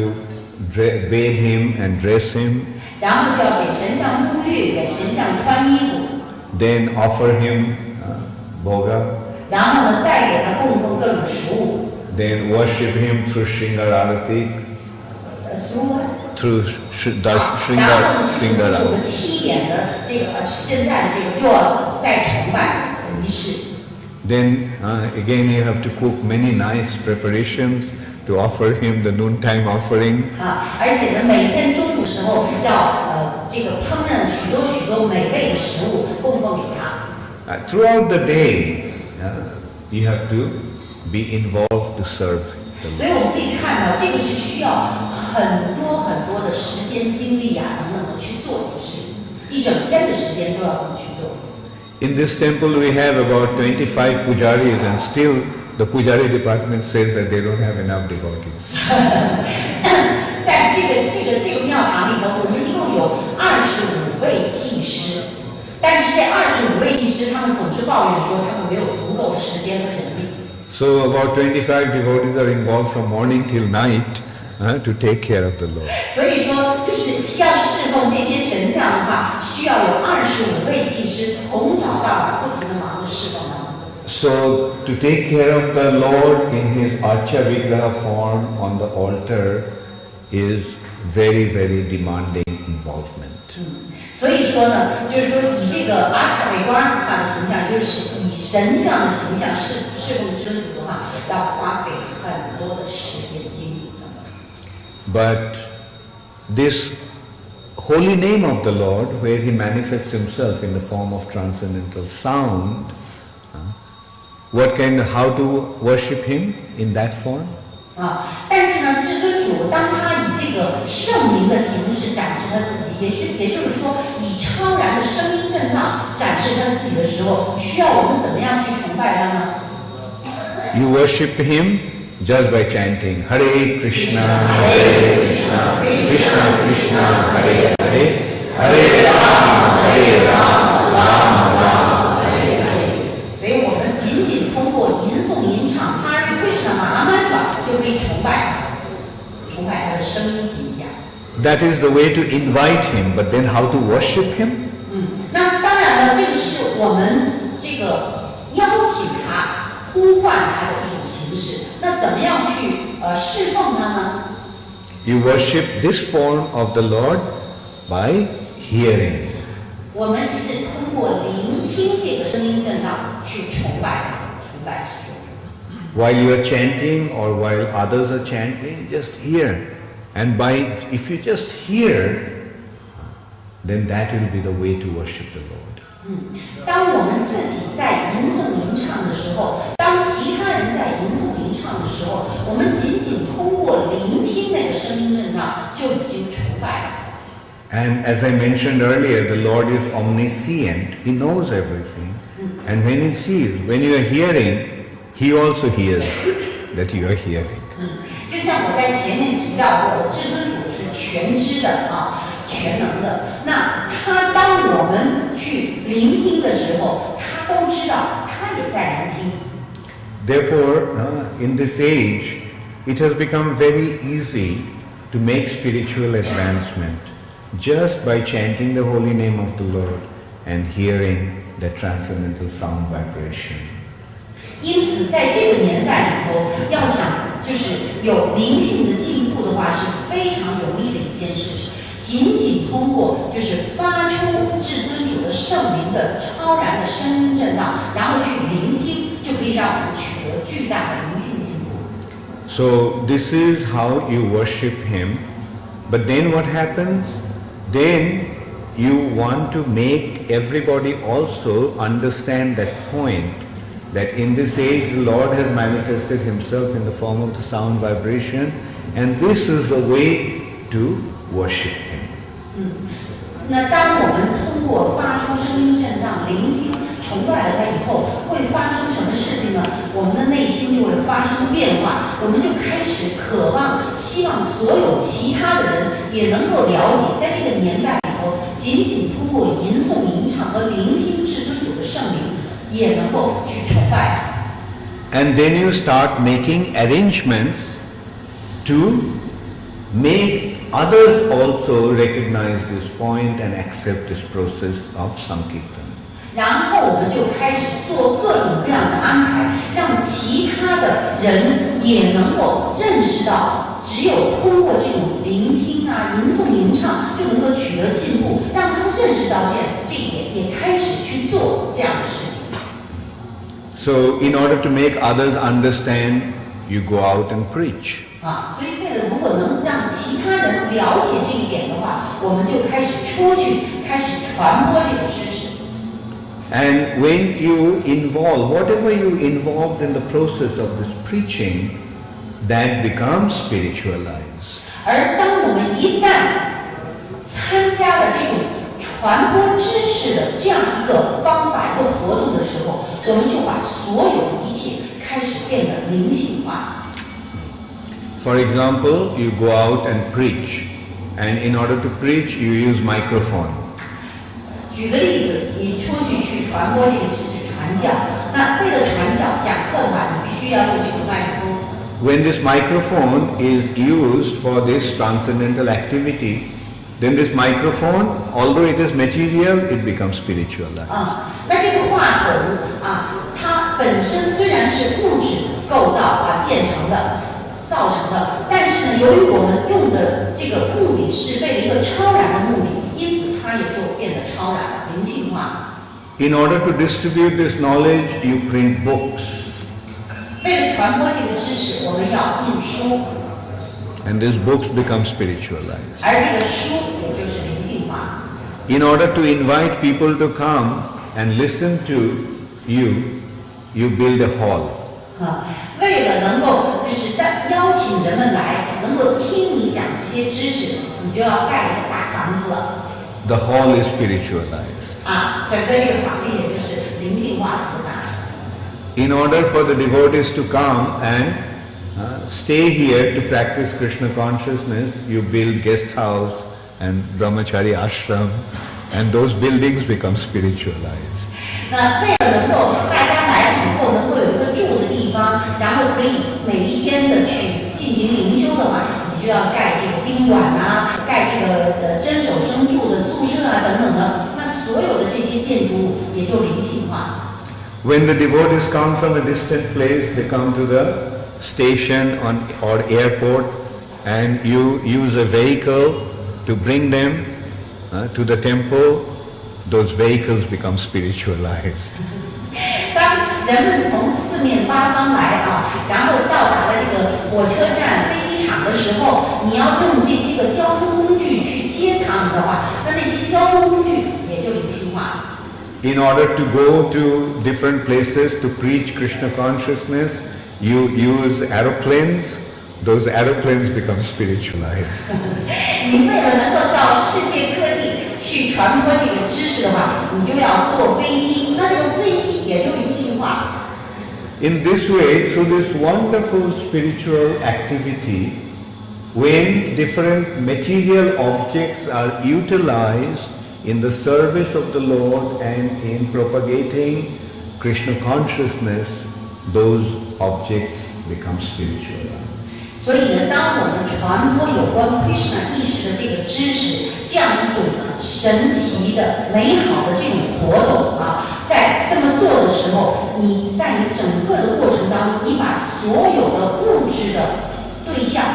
S1: bathe him and dress him.
S2: 然后就要给神像沐浴，给神像穿衣服。
S1: Then offer him bhoga.
S2: 然后呢，再给他供奉各种食物。
S1: Then worship him through Shringararati. Through Shringararati.
S2: 我们7点的这个现在的这个又要再崇拜仪式。
S1: Then again you have to cook many nice preparations to offer him the noontime offering.
S2: 而且呢，每天中午时候要这个烹饪许多美味的食物供奉给他。
S1: Throughout the day, you have to be involved to serve the Lord.
S2: 所以我们可以看到，这个是需要很多的时间、精力等等的去做这个事情，一整天的时间都要这么去做。
S1: In this temple we have about 25 pujaris, and still the pujari department says that they don't have enough devotees.
S2: 在这个庙堂里头，我们一共有25位祭师，但是这25位祭师他们总是抱怨说他们没有足够的时间和人力。
S1: So about 25 devotees are involved from morning till night to take care of the Lord.
S2: 所以说，就是要侍奉这些神像的话，需要有25位祭师，从早到晚不停地忙着侍奉他们。
S1: So to take care of the Lord in his Archa Vigraha form on the altar is very, very demanding involvement.
S2: 所以说呢，就是说以这个Archa Vigraha的形象，就是以神像的形象侍奉至尊主的话，要花费很多的时间精力。
S1: But this holy name of the Lord, where he manifests himself in the form of transcendental sound, how to worship him in that form?
S2: 但是呢，至尊主当他以这个圣名的形式展示他自己，也就是说，以超然的声音震荡展示他自己的时候，需要我们怎么样去崇拜他呢？
S1: You worship him just by chanting Hare Krishna, Hare Krishna, Krishna Krishna, Hare Hare, Hare Ram, Hare Ram, Ram Ram, Hare Hare.
S2: 所以我们仅通过吟诵吟唱 Hare Krishna Mahamantra 就可以崇拜他的声音形象。
S1: That is the way to invite him, but then how to worship him?
S2: 那当然了，这个是我们这个邀请他、呼唤他的一种形式。那怎么样去侍奉他呢？
S1: You worship this form of the Lord by hearing.
S2: 我们是通过聆听这个声音震荡去崇拜他，崇拜至尊主。
S1: While you are chanting or while others are chanting, just hear. And if you just hear, then that will be the way to worship the Lord.
S2: 当我们自己在吟诵吟唱的时候，当其他人在吟诵吟唱的时候，我们仅仅通过聆听那个声音震荡，就已经崇拜了。
S1: And as I mentioned earlier, the Lord is omniscient. He knows everything. And when He sees, when you are hearing, He also hears that you are hearing.
S2: 就像我在前面提到过，至尊主是全知的全能的。那他当我们去聆听的时候，他都知道，他也在聆听。
S1: Therefore, in this age, it has become very easy to make spiritual advancement just by chanting the holy name of the Lord and hearing the transcendental sound vibration.
S2: 因此，在这个年代里头，要想就是有灵性的进步的话，是非常容易的一件事情。仅仅通过就是发出至尊主的圣灵的超然的声音震荡，然后去聆听，就可以让我们取得巨大的灵性进步。
S1: So this is how you worship Him. But then what happens? Then you want to make everybody also understand that point, that in this age the Lord has manifested Himself in the form of the sound vibration, and this is the way to worship Him.
S2: 那当我们通过发出声音震荡、聆听、崇拜了他以后，会发生什么事情呢？我们的内心就会发生变化，我们就开始渴望、希望所有其他的人也能够了解，在这个年代里头，仅仅通过吟诵、吟唱和聆听至尊主的圣灵，也能够去崇拜。
S1: And then you start making arrangements to make others also recognize this point and accept this process of Sankirtan.
S2: 然后我们就开始做各种各样的安排，让其他的人也能够认识到，只有通过这种聆听吟诵、吟唱，就能够取得进步，让他们认识到这一点，也开始去做这样的事情。
S1: So, in order to make others understand, you go out and preach.
S2: 所以为了如果能让其他人了解这一点的话，我们就开始出去，开始传播这个知识。
S1: And when you involve, whatever you involved in the process of this preaching, that becomes spiritualized.
S2: 而当我们一旦参加了这种传播知识的这样一个方法、一个活动的时候，我们就把所有的一切开始变得灵性化。
S1: For example, you go out and preach, and in order to preach, you use microphone.
S2: 举个例子，你出去传播这个知识、传教，那为了传教、讲课的话，你必须要用这个麦克风。
S1: When this microphone is used for this transcendental activity, then this microphone, although it is material, it becomes spiritualized.
S2: 那这个话筒它本身虽然是物质构造建成的、造成的，但是呢，由于我们用的这个目的是为了一个超然的目的，因此它也就变得超然了、灵性化。
S1: In order to distribute this knowledge, you print books.
S2: 为了传播这个知识，我们要印书。
S1: And these books become spiritualized.
S2: 而这个书也就是灵性化。
S1: In order to invite people to come and listen to you, you build a hall.
S2: 为了能够就是邀请人们来，能够听你讲这些知识，你就要盖一个大房子了。
S1: The hall is spiritualized.
S2: 整个这个房间也就是灵性化的大。
S1: In order for the devotees to come and stay here to practice Krishna consciousness, you build guest house and brahmachari ashram, and those buildings become spiritualized.
S2: 那为了能够大家来了以后能够有一个住的地方，然后可以每一天的去进行灵修的话，你就要盖这个宾馆盖这个真守生住的宿舍等等的，那所有的这些建筑物也就灵性化。
S1: When the devotees come from a distant place, they come to the station or airport, and you use a vehicle to bring them to the temple. Those vehicles become spiritualized.
S2: 当人们从四面八方来然后到达了这个火车站、飞机场的时候，你要用这些个交通工具去接他们的话，那些交通工具也就灵性化了。
S1: In order to go to different places to preach Krishna consciousness, you use aeroplanes. Those aeroplanes become spiritualized.
S2: 你为了能够到世界各地去传播这个知识的话，你就要坐飞机，那这个飞机也就灵性化了。
S1: In this way, through this wonderful spiritual activity, when different material objects are utilized in the service of the Lord and in propagating Krishna consciousness, those objects become spiritualized.
S2: 所以呢，当我们传播有关 Krishna 意识的这个知识，这样一种神奇的、美好的这种活动在这么做的时候，你在你整个的过程当中，你把所有的物质的对象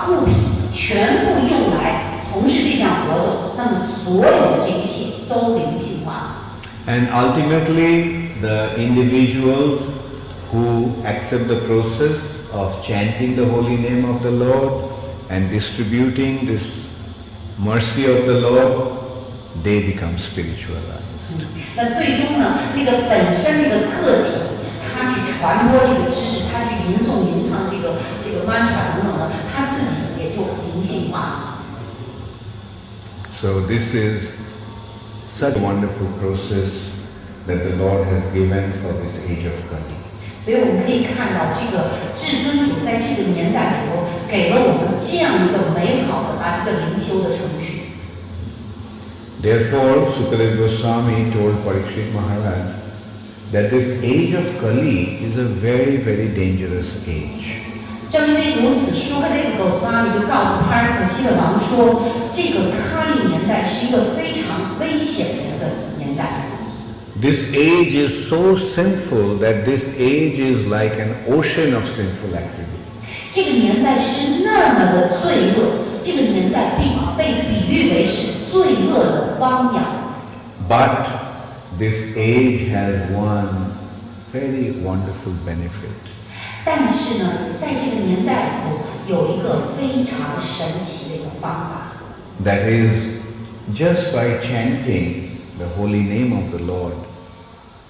S2: 物品全部用来从事这项活动，那么所有的这一切都灵性化。
S1: And ultimately, the individuals who accept the process of chanting the holy name of the Lord and distributing this mercy of the Lord, they become spiritualized.
S2: 那最终呢，那个本身那个个体，他去传播这个知识，他去吟诵吟唱这个 mantra 等等的，他自己也就灵性化。
S1: So this is such a wonderful process that the Lord has given for this age of Kali.
S2: 所以我们可以看到，这个至尊主在这个年代里头，给了我们这样一个美好的一个灵修的程序。
S1: Therefore, Sukadeva Goswami told Parikshit Maharaj that this age of Kali is a very, very dangerous age.
S2: 正因为如此，舒克德戈斯瓦米就告诉帕尔可西的王说，这个卡利年代是一个非常危险的一个年代。
S1: This age is so sinful that this age is like an ocean of sinful activity.
S2: 这个年代是那么的罪恶，这个年代被比喻为是罪恶的汪洋。
S1: But this age has one very wonderful benefit.
S2: 但是呢，在这个年代里头有一个非常神奇的一个方法。
S1: That is, just by chanting the holy name of the Lord,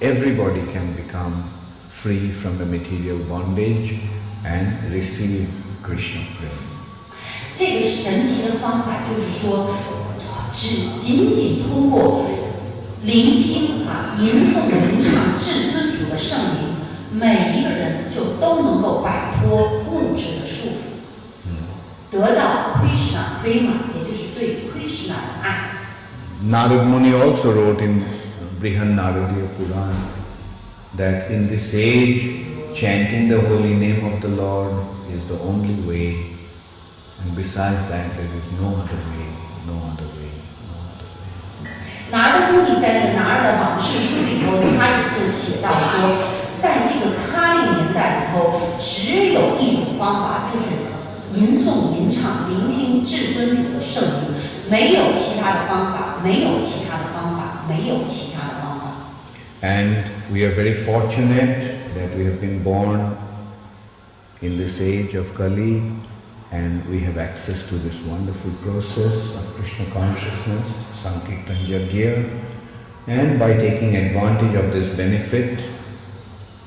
S1: everybody can become free from the material bondage and receive Krishna prema.
S2: 这个神奇的方法就是说，仅仅通过聆听吟诵吟唱至尊主的圣名，每一个人就都能够摆脱物质的束缚，得到 Krishna prema， 也就是对 Krishna 的爱。
S1: Narad Muni also wrote in Brihan Naradiya Purana that in this age, chanting the holy name of the Lord is the only way, and besides that, there is no other way, no other way, no other way.
S2: 拿着目的在那个拿尔的往事书里头，他也就写到说，在这个卡利年代里头，只有一种方法，就是吟诵、吟唱、聆听至尊主的圣名，没有其他的方法，没有其他的方法，没有其他的方法。
S1: And we are very fortunate that we have been born in this age of Kali, and we have access to this wonderful process of Krishna consciousness, Sankirtan Yajna, and by taking advantage of this benefit,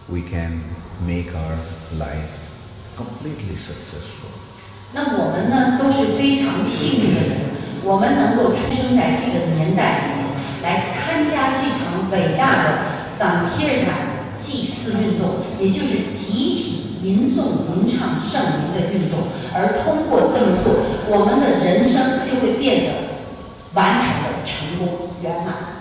S1: we can make our life completely successful.
S2: 那我们呢，都是非常幸运的人，我们能够出生在这个年代里面，来参加这场伟大的 Sankirtan 祭祀运动，也就是集体吟诵吟唱圣名的运动。而通过这么做，我们的人生就会变得完全的成功圆满。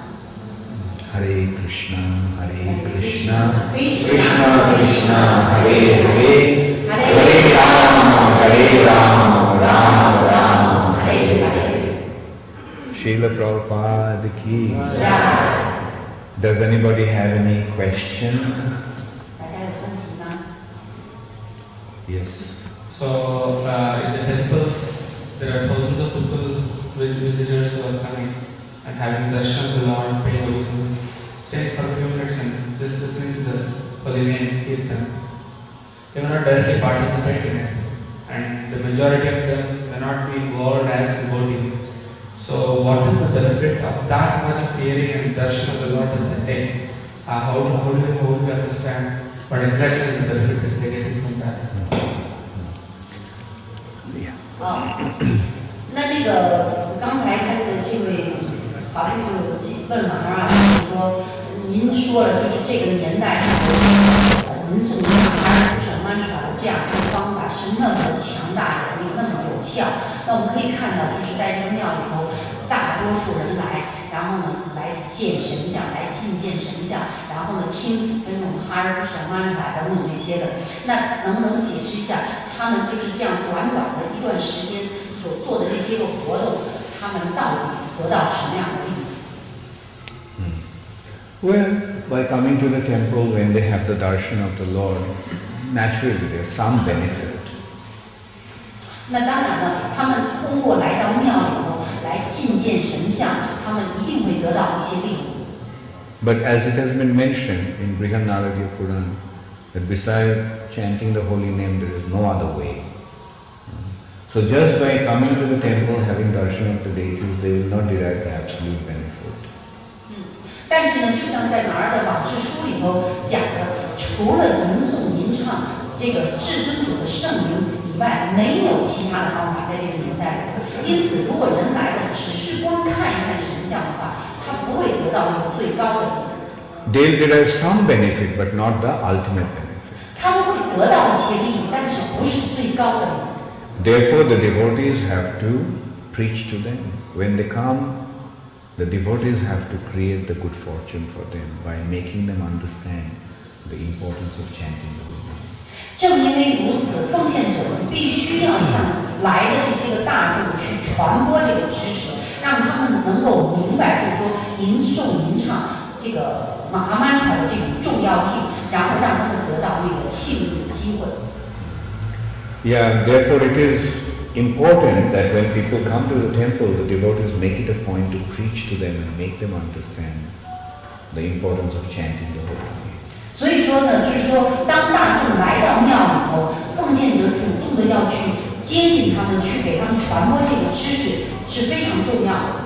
S1: Hare Krishna, Hare Krishna,
S2: Krishna
S1: Krishna Hare Hare, Hare Rama, Rama Rama, Hare Hare. Srila Prabhupada ki. Does anybody have any question? Yes.
S3: So in the temples, there are thousands of people, visitors who are coming and having darshan of the Lord, praying, staying for a few minutes and just listening to the holy name Kirtan, they may not directly participate in it, and the majority of them may not be involved as devotees. So what is the benefit of that much of hearing and darshan of the Lord in the day? How do we understand what exactly is the benefit that they get from that?
S2: 那个刚才他的这位法律就有问马上就是说，您说了就是这个年代您所说的阿尔什曼传这样的方法是那么强大有力，那么有效。那我们可以看到，就是在这个庙里头，大多数人来，然后呢来见神像，来觐见神像，然后呢听几分钟阿尔什曼传等等这些的。那能不能解释一下，他们就是这样短短的一段时间所做的这些个活动，他们到底得到什么样的利益
S1: ？Well, by coming to the temple when they have the darshan of the Lord, naturally there's some benefit.
S2: 那当然了，他们通过来到庙里头来觐见神像，他们一定会得到一些利益。
S1: But as it has been mentioned in Brihanaragya Puran, that besides chanting the holy name, there is no other way. So just by coming to the temple, having darshan of the deities, they will not derive the absolute benefit.
S2: 但是呢，就像在哪儿的往事书里头讲的，除了吟诵吟唱这个至尊主的圣名以外，没有其他的方法在这个年代里。因此，如果人来了只是光看一看神像的话，他不会得到那个最高的利益。
S1: They'll derive some benefit, but not the ultimate benefit.
S2: 他们会得到一些利益，但是不是最高的利益。
S1: Therefore, the devotees have to preach to them. When they come, the devotees have to create the good fortune for them by making them understand the importance of chanting the holy name.
S2: 正因为如此，奉献者们必须要向来的这些个大众去传播这个知识，让他们能够明白，就是说吟诵吟唱这个马曼传的这种重要性，然后让他们得到那个幸运的机会。
S1: Yeah, therefore it is important that when people come to the temple, the devotees make it a point to preach to them and make them understand the importance of chanting the holy name.
S2: 所以说呢，就是说，当大众来到庙里头，奉献者主动的要去接近他们，去给他们传播这个知识，是非常重要的。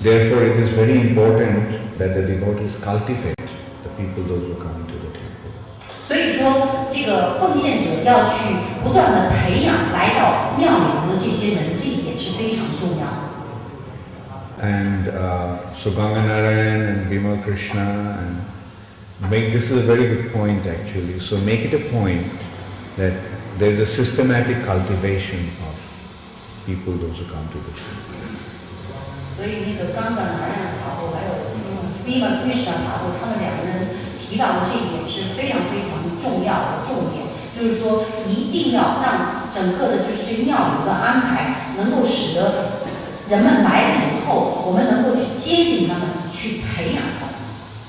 S1: Therefore, it is very important that the devotees cultivate the people, those who come to the temple.
S2: 所以说，这个奉献者要去不断的培养来到庙里头的这些人，这一点是非常重要的。
S1: And so Ganganarayan and Bimal Krishna and this is a very good point actually. So make it a point that there is a systematic cultivation of people, those who come to the temple.
S2: 所以那个刚刚拿人法布还有Bimal Krishna法布，他们两个人提到的这一点是非常非常重要的重点，就是说一定要让整个的就是这个庙里的安排能够使得人们来了以后，我们能够去接近他们，去培养他们。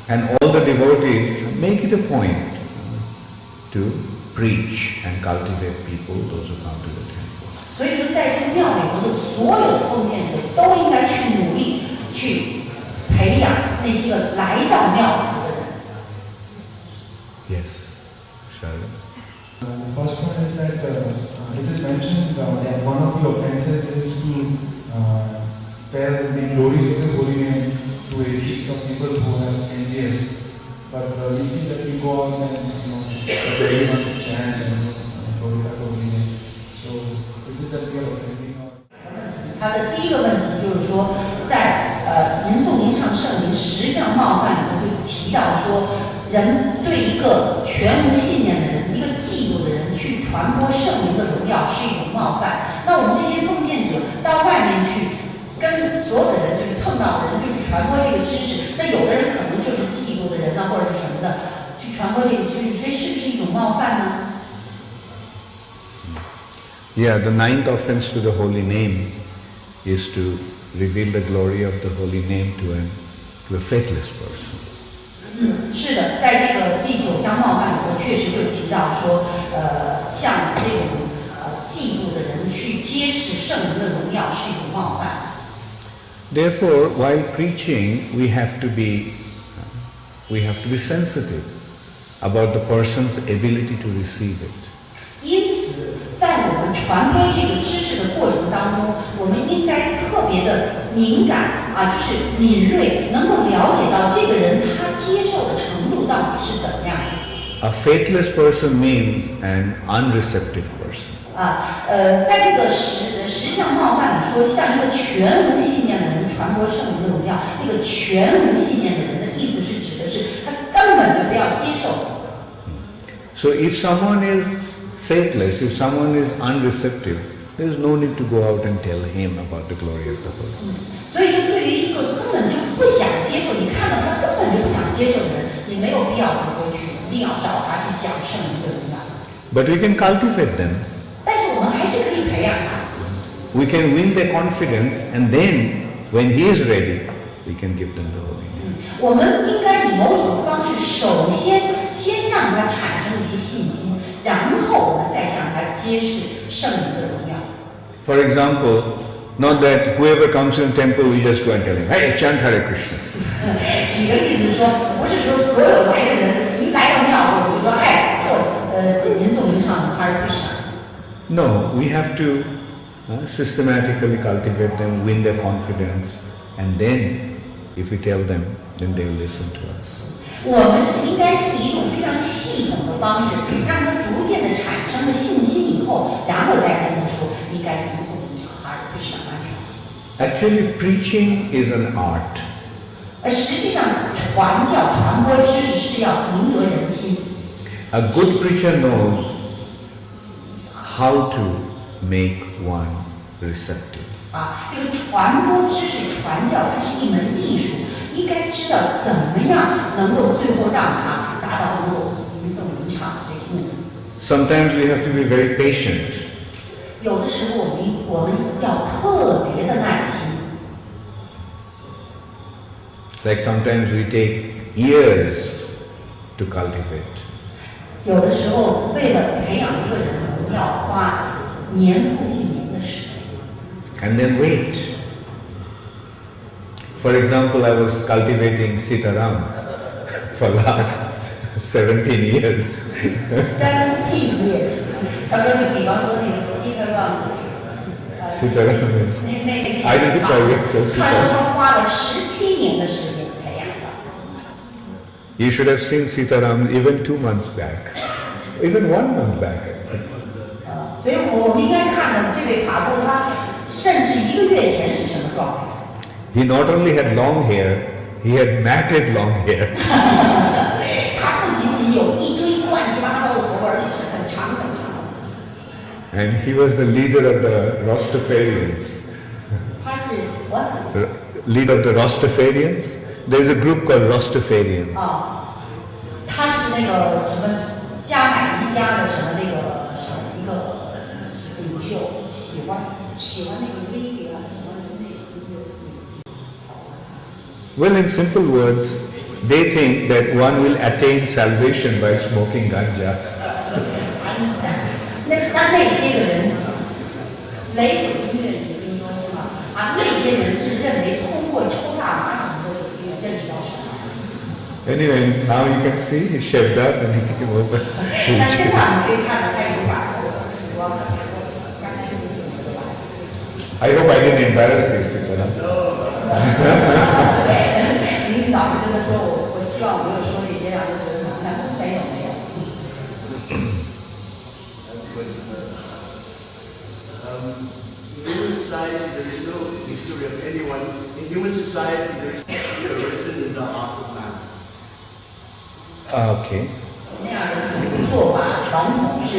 S1: And all the devotees make it a point to preach and cultivate people, those who come to the temple.
S2: 所以说，在这个庙里头的所有的奉献者都应该去努力去培养那些个来到庙里头的人。
S1: Yes, Sharon.
S4: The first one is that it is mentioned that one of the offenses is to tell the glories of the holy name to atheists or people who are envious. But we see that we go out and everyone chant and glorify the holy name. So is it that we are offending or?
S2: 他的第一个问题就是说，在吟诵吟唱圣名十项冒犯里头就提到说，人对一个全无信念的人，一个嫉妒的人去传播圣名的荣耀是一种冒犯。那我们这些奉献者到外面去，跟所有的人就是碰到的人，就是传播这个知识。那有的人可能就是嫉妒的人呢，或者是什么的，去传播这个知识，这是不是一种冒犯呢？
S1: Yeah, the ninth offense to the holy name is to reveal the glory of the holy name to a faithless person.
S2: 是的，在这个第9项冒犯里头，确实就提到说，像这种嫉妒的人去揭示圣灵的荣耀是一种冒犯。
S1: Therefore, while preaching, we have to be sensitive about the person's ability to receive it.
S2: 因此，在我们传播这个知识的过程当中，我们应该特别的敏感就是敏锐，能够了解到这个人他接受的程度到底是怎么样的。
S1: A faithless person means an unreceptive person.
S2: 在这个实相冒犯里说，像一个全无信念的人传播圣灵的荣耀，那个全无信念的人的意思是指的是他根本就不要接受。
S1: So if someone is faithless, if someone is unreceptive, there is no need to go out and tell him about the glory of the Lord.
S2: 所以说，对于一个根本就不想接受，你看到他根本就不想接受的人，你没有必要说去一定要找他去讲圣灵的荣耀。
S1: But we can cultivate them.
S2: 但是我们还是可以培养他。
S1: We can win their confidence, and then when he is ready, we can give them the Holy Name.
S2: 我们应该以某种方式，首先让他产生一些信心，然后我们再向他揭示圣灵的荣耀。
S1: For example, not that whoever comes in the temple, we just go and tell him, hey, chant Hare Krishna.
S2: 举个例子说，不是说所有来的人一来到庙会，我就说，哎，吟诵吟唱 Hare Krishna。No,
S1: we have to systematically cultivate them, win their confidence, and then if we tell them, then they will listen to us.
S2: 我们应该是一种非常系统的方式，让他逐渐的产生了信心以后，然后再跟他说应该吟诵吟唱Hare Krishna mantra。Actually,
S1: preaching is an art.
S2: 实际上，传教传播知识是要赢得人心。
S1: A good preacher knows how to make one receptive.
S2: 这个传播知识、传教，它是一门艺术，应该知道怎么样能够最后让它达到能够吟诵吟唱这个目的。
S1: Sometimes we have to be very patient.
S2: 有的时候我们要特别的耐心。
S1: Like sometimes we take years to cultivate.
S2: 有的时候为了培养一个人，我们要花年复一年的时间。
S1: And then wait. For example, I was cultivating Sitaram for last 17 years.
S2: 17 years。他说就比方说那个
S1: Sitaram is identify yourself.
S2: 他说他花了17年的时间培养的。
S1: You should have seen Sitaram even 2 months back, even 1 month back.
S2: 所以我们应该看到这位法布他甚至1个月前是什么状态。
S1: He not only had long hair, he had matted long hair.
S2: 他不仅仅有一堆乱七八糟的头发，而且是很长很长。
S1: And he was the leader of the Rastafarians.
S2: 他是what?
S1: Leader of the Rastafarians? There's a group called Rastafarians.
S2: 他是那个什么加买尼加的什么那个一个领袖，喜欢那个威廉什么那个。
S1: Well, in simple words, they think that one will attain salvation by smoking ganja.
S2: 那些个人，雷鬼音乐你听说过吗？那些人是认为通过抽大麻能够认识到神。
S1: Anyway, now you can see he shaved up and he came over.
S2: 那现在我们可以看到他有把头发。
S1: I hope I didn't embarrass you, Sitaram.
S2: 领导跟他说我希望我没有说这些让他觉得难过，没有。
S5: In human society, there is no history of anyone. In human society, there is fear risen in the hearts of man.
S1: Okay.
S2: 那样的一种做法，传统是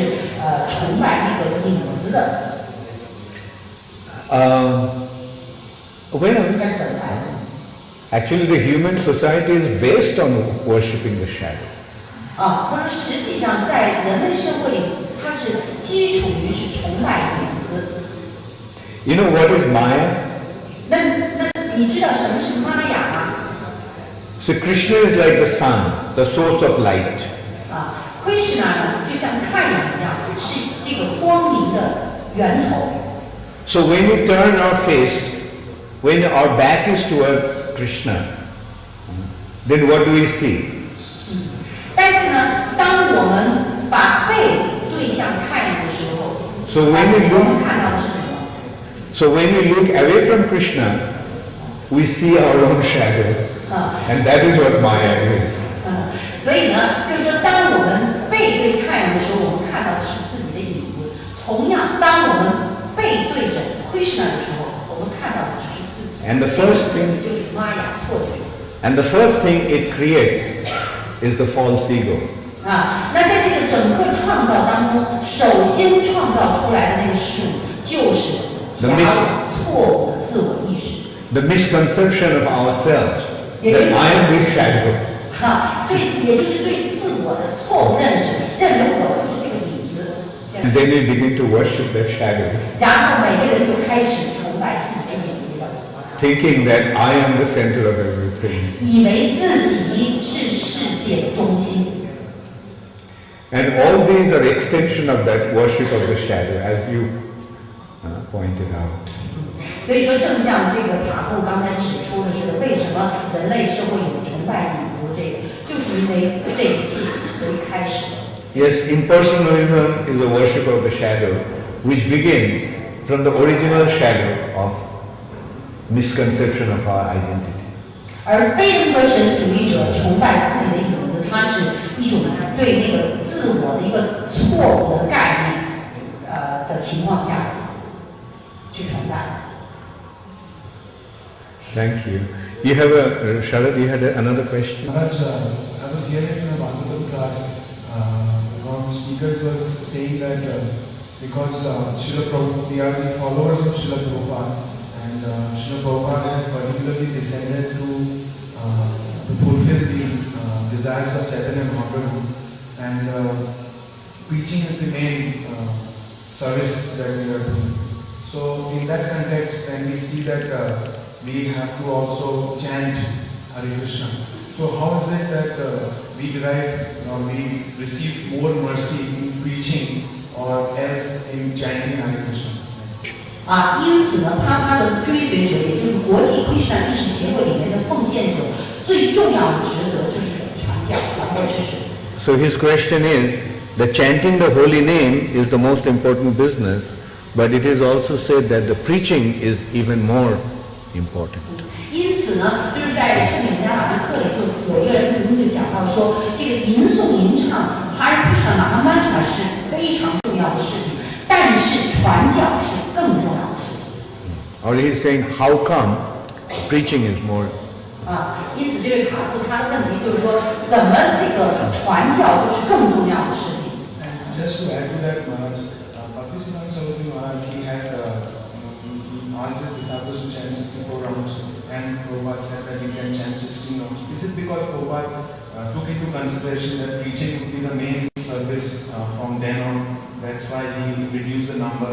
S2: 崇拜那个影子的。
S1: Well, actually the human society is based on worshipping the shadow.
S2: 他说实际上在人类社会里，它是基础于是崇拜影子。
S1: You know what is Maya?
S2: 那你知道什么是玛雅吗？
S1: So Krishna is like the sun, the source of light.
S2: Krishna 呢，就像太阳一样，是这个光明的源头。
S1: So when we turn our face, when our back is towards Krishna, then what do we see?
S2: 但是呢，当我们把背对向太阳的时候，
S1: So when we
S2: 我们
S1: look,
S2: 看到的是什么？
S1: so when we look away from Krishna, we see our own shadow,
S2: 啊、
S1: and that is what Maya is.
S2: 所以呢，就是说，当我们背对太阳的时候，我们看到的是自己的影子；同样，当我们背对着 Krishna 的时候，我们看到的只是自己。
S1: And the first thing,
S2: 就是玛雅错觉。
S1: and the first thing it creates is the false ego.
S2: 啊，那在这个整个创造当中，首先创造出来的那个事物就是假错误的自我意识。
S1: The misconception of ourselves that I am this shadow.
S2: 哈，也就是对自我的错误认识，认为我就是这个影子。
S1: And then we begin to worship that shadow,
S2: 然后每个人就开始崇拜自己的影子了，
S1: thinking that I am the center of everything.
S2: 以为自己是世界的中心。
S1: And all these are extension of that worship of the shadow, as you pointed out.
S2: 所以说，正像这个塔布刚才指出的是，为什么人类社会有崇拜影子这个，就是因为这一切所以开始的。
S1: Yes, impersonalism is a worship of the shadow, which begins from the original shadow of misconception of our identity.
S2: 而非人格神主义者崇拜自己的影子，它是一种对那个自我的一个错误的概念，的情况下去崇拜。
S1: Thank you. You have a, Sharad, you had another question?
S4: Maharaj, I was hearing in a Bhagavatam class, one of the speakers was saying that because Srila Prabhupada, we are the followers of Srila Prabhupada, and Srila Prabhupada has particularly descended to fulfill the desires of Chaitanya Mahaprabhu, and preaching is the main service that we are doing. So in that context, when we see that we have to also chant Hare Krishna. So how is it that we derive or we receive more mercy in preaching or else in chanting Hare Krishna?
S2: 因此呢，他的追随者，也就是国际归善意识协会里面的奉献者，最重要的职责就是传教、传播知识。
S1: So his question is, the chanting the holy name is the most important business, but it is also said that the preaching is even more important.
S2: 因此呢，就是在圣美加瓦的课里，就有一个人曾经就讲到说，这个吟诵吟唱哈尔krishna mahamantra是非常重要的事情，但是传教是更重要的事情。
S1: Or he is saying, how come preaching is more?
S2: 因此这位卡夫他的问题就是说，怎么这个传教就是更重要的事情。
S4: Just to add to that, Maharaj, Bhaktisiddhanta Saraswati Maharaj, he had he asked his disciples to chant 64 rounds, and Prabhupada said that he can chant 16 rounds. Is it because Prabhupada took into consideration that preaching would be the main service from then on? That's why he reduced the number.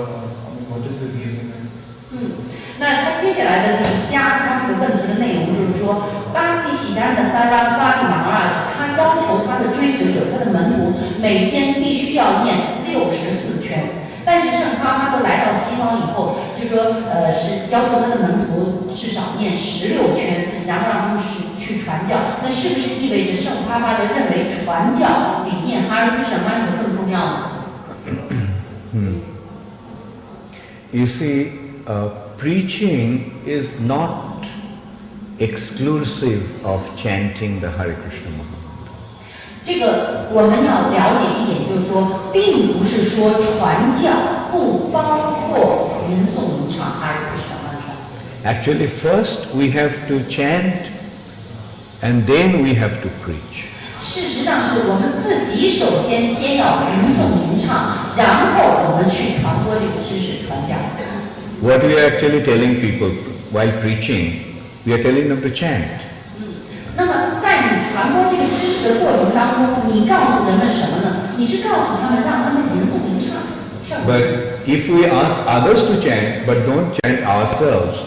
S4: What is the reason?
S2: 那他接下来的就是加他这个问题的内容，就是说，巴提喜丹的Saraswati Maharaj，他要求他的追随者、他的门徒每天必须要念64圈。但是圣帕帕都来到西方以后，就说是要求他的门徒至少念16圈，然后让他们去传教。那是不是意味着圣帕帕的认为传教比念哈尔krishna mantra更重要呢？
S1: You see, preaching is not exclusive of chanting the Hare Krishna Mahamantra.
S2: 这个我们要了解一点，就是说，并不是说传教不包括吟诵吟唱哈尔krishna mantra。
S1: Actually, first we have to chant and then we have to preach.
S2: 事实上是我们自己首先要吟诵吟唱，然后我们去传播这个知识传教。
S1: What we are actually telling people while preaching, we are telling them to chant.
S2: 那么在你传播这个知识的过程当中，你告诉人们什么呢？你是告诉他们，让他们吟诵吟唱。
S1: But if we ask others to chant but don't chant ourselves,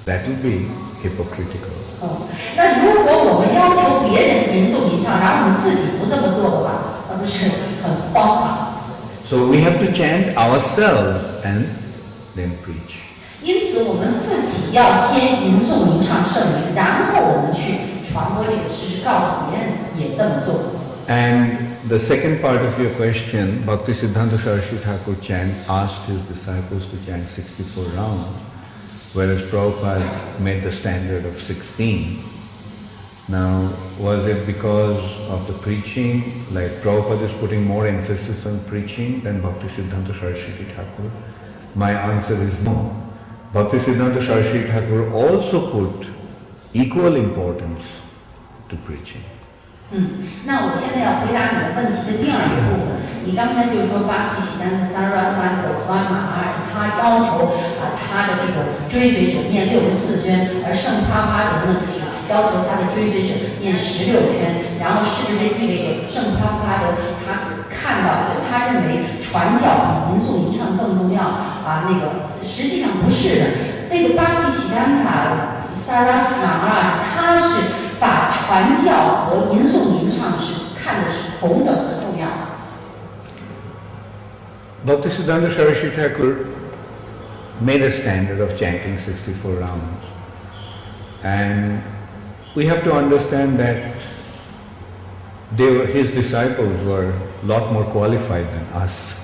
S1: that will be hypocritical.
S2: 那如果我们要求别人吟诵吟唱，然后我们自己不这么做的话，那不是很荒唐？
S1: So we have to chant ourselves and then preach.
S2: 因此，我们自己要先吟诵吟唱圣名，然后我们去传播这个知识，告诉别人也这么做。
S1: And the second part of your question, Bhaktisiddhanta Saraswati Thakur asked his disciples to chant 64 rounds, whereas Prabhupada made the standard of 16. Now, was it because of the preaching, like Prabhupada is putting more emphasis on preaching than Bhaktisiddhanta Saraswati Thakur? My answer is no. Bhaktisiddhanta Saraswati Thakur also put equal importance to preaching.
S2: 那我现在要回答你的问题的第二个部分。你刚才就是说，Bhaktisiddhanta Saraswati Goswami他要求他的这个追随者念64圈，而圣帕帕德呢，就是要求他的追随者念16圈。然后是不是意味着圣帕帕德他看到他认为传教比吟诵吟唱更重要那个实际上不是的。那个Bhaktisiddhanta Saraswati他是把传教和吟诵吟唱是看的是同等的重要。
S1: Bhaktisiddhanta Saraswati Thakur made a standard of chanting 64 rounds, and we have to understand that his disciples were a lot more qualified than us.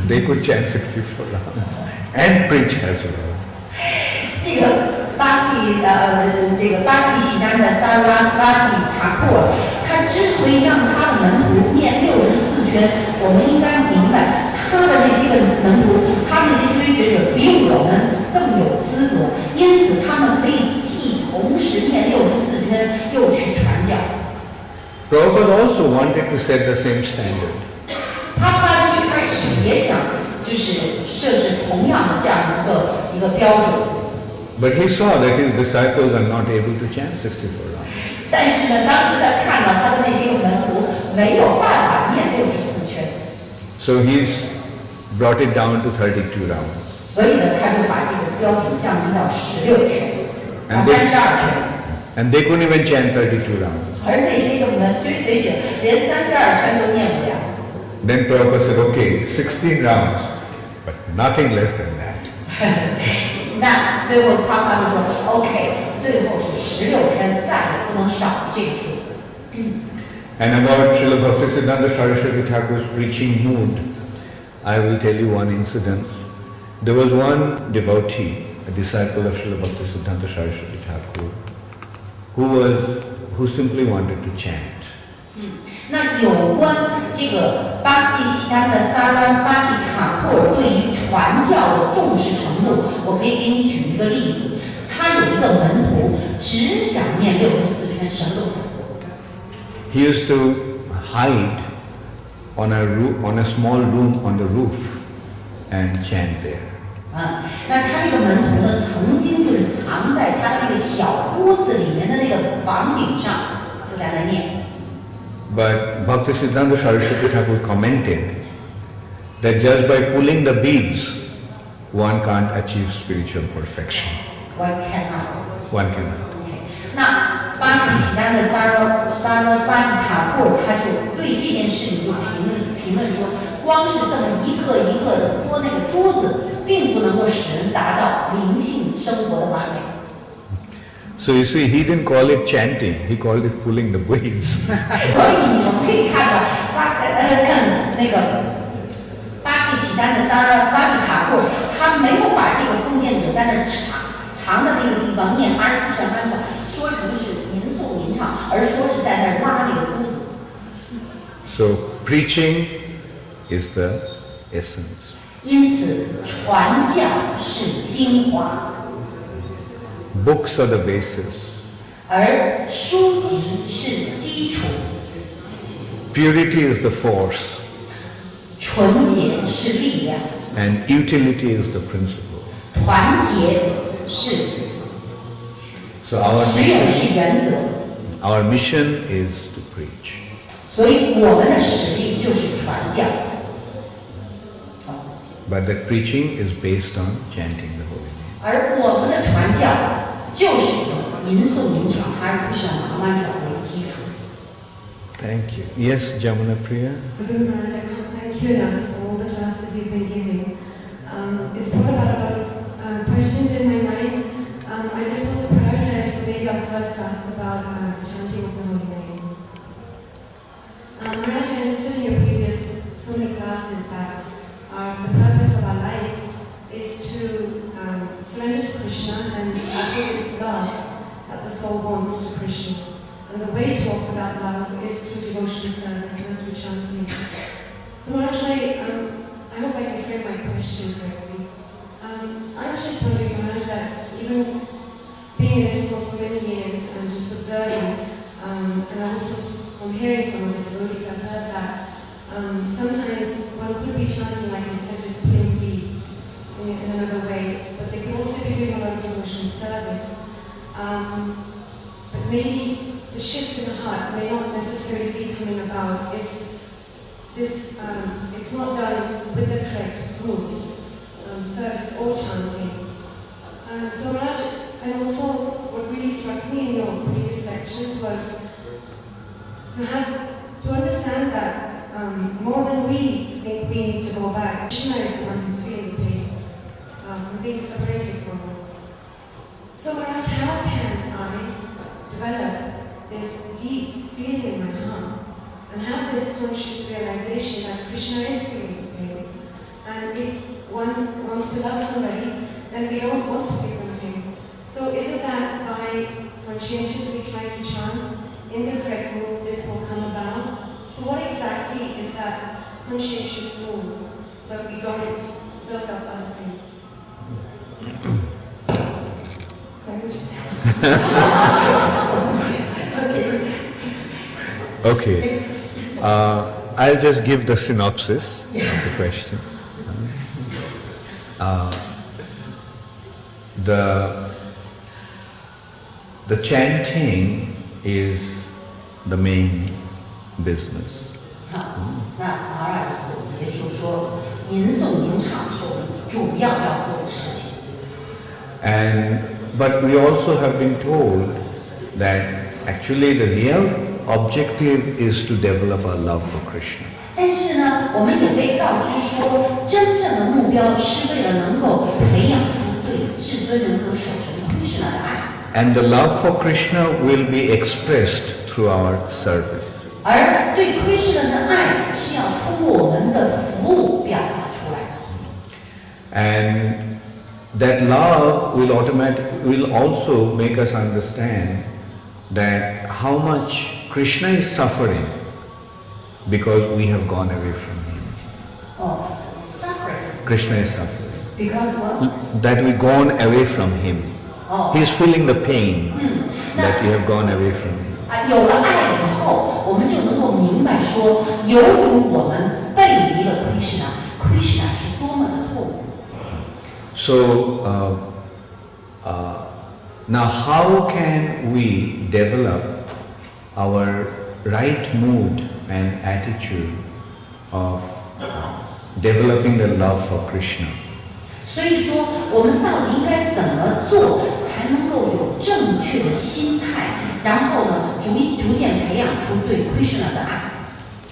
S1: They could chant 64 rounds and preach as well.
S2: 这个Bhaktisiddhanta Saraswati Thakur，他之所以让他的门徒念64圈，我们应该明白，他的那些个门徒，他那些追随者比我们更有资格，因此他们可以既同时念64圈，又去传教。
S1: Prabhupada also wanted to set the same standard.
S2: 他一开始也想就是设置同样的这样一个标准。
S1: But he saw that his disciples are not able to chant 64 rounds.
S2: 但是呢，当时他看到他的那些门徒没有办法念64圈。
S1: So he's brought it down to 32 rounds.
S2: 所以呢，他就把这个标准降低到16圈，32圈。
S1: And they couldn't even chant 32 rounds.
S2: 而那些个追随者连32圈都念不了。
S1: Then Prabhupada said, okay, 16 rounds, but nothing less than that.
S2: 那最后他就说 ，OK， 最后是16圈，再也不能少这个数。
S1: And about Srila Bhaktisiddhanta Saraswati Thakur's preaching mood, I will tell you one incident. There was one devotee, a disciple of Srila Bhaktisiddhanta Saraswati Thakur, who simply wanted to chant.
S2: 那有关这个Bhaktisiddhanta Saraswati Thakur对于传教的重视程度，我可以给你举一个例子。他有一个门徒，只想念64圈，什么都想做。
S1: He used to hide on a small room on the roof and chant there.
S2: 那他这个门徒呢，曾经就是藏在他的那个小屋子里面的那个房顶上，就在那念。
S1: But Bhaktisiddhanta Saraswati Thakur commented that just by pulling the beads, one can't achieve spiritual perfection.
S2: One cannot.
S1: One cannot.
S2: 那Bhaktisiddhanta Saraswati Thakur他就对这件事情就评论说，光是这么一个一个的拨那个珠子，并不能够使人达到灵性生活的完美。
S1: So you see, he didn't call it chanting; he called it pulling the beads.
S2: 所以你们可以看到那个Bhaktisiddhanta Saraswati Thakur，他没有把这个封建者在那藏的那个地方念阿弥陀佛，说成是吟诵吟唱，而说是在那拉那个珠子。
S1: So preaching is the essence.
S2: 因此，传教是精华。
S1: Books are the basis.
S2: 而书籍是基础。
S1: Purity is the force.
S2: 纯洁是力量。
S1: And utility is the principle.
S2: 团结是。
S1: So our
S2: 实用是原则。
S1: Our mission is to preach.
S2: 所以我们的使命就是传教。
S1: But that preaching is based on chanting the holy name.
S2: 而我们的传教就是以吟诵吟唱阿弥陀佛为基础。
S1: Thank you. Yes, Jamuna Priya.
S6: Thank you, Nana, for all the classes you've been giving. It's brought about a lot of questions in my mind. I just want to prioritize maybe I'll first ask about chanting of the holy name. Maharaj, I understood in your Krishna and offer this love that the soul wants to Krishna. And the way to offer that love is through devotional service and through chanting. So Maharaj, I hope I can frame my question correctly. I was just wondering, Maharaj, that even being in this for many years and just observing, and also from hearing from the devotees, I've heard that sometimes one could be chanting, like you said, just playing beads in another way, but they could also be doing a lot of devotional service. But maybe the shift in the heart may not necessarily be coming about if this it's not done with the correct mood, service or chanting. So Raj, and also what really struck me in your previous lectures was to understand that more than we think we need to go back, Krishna is the one who's feeling pain from being separated from us. So Raj, how can I develop this deep feeling in my heart and have this conscious realization that Krishna is feeling pain? And if one wants to love somebody, then we don't want to give them pain. So isn't that by conscientiously trying to chant in the correct mood, this will come about? So what exactly is that conscientious mood so that we don't build up other things?
S1: Okay. I'll just give the synopsis of the question. The chanting is the main business. But we also have been told that actually the real objective is to develop our love for Krishna. And the love for Krishna will be expressed through our service. And that love will also make us understand that how much Krishna is suffering because we have gone away from him.
S2: Suffering.
S1: Krishna is suffering.
S2: Because what?
S1: That we've gone away from him. He's feeling the pain that we have gone away from him. So, now how can we develop our right mood and attitude of developing the love for Krishna?
S2: 所以说，我们到底应该怎么做，才能够有正确的心态，然后呢，逐渐培养出对 Krishna 的爱。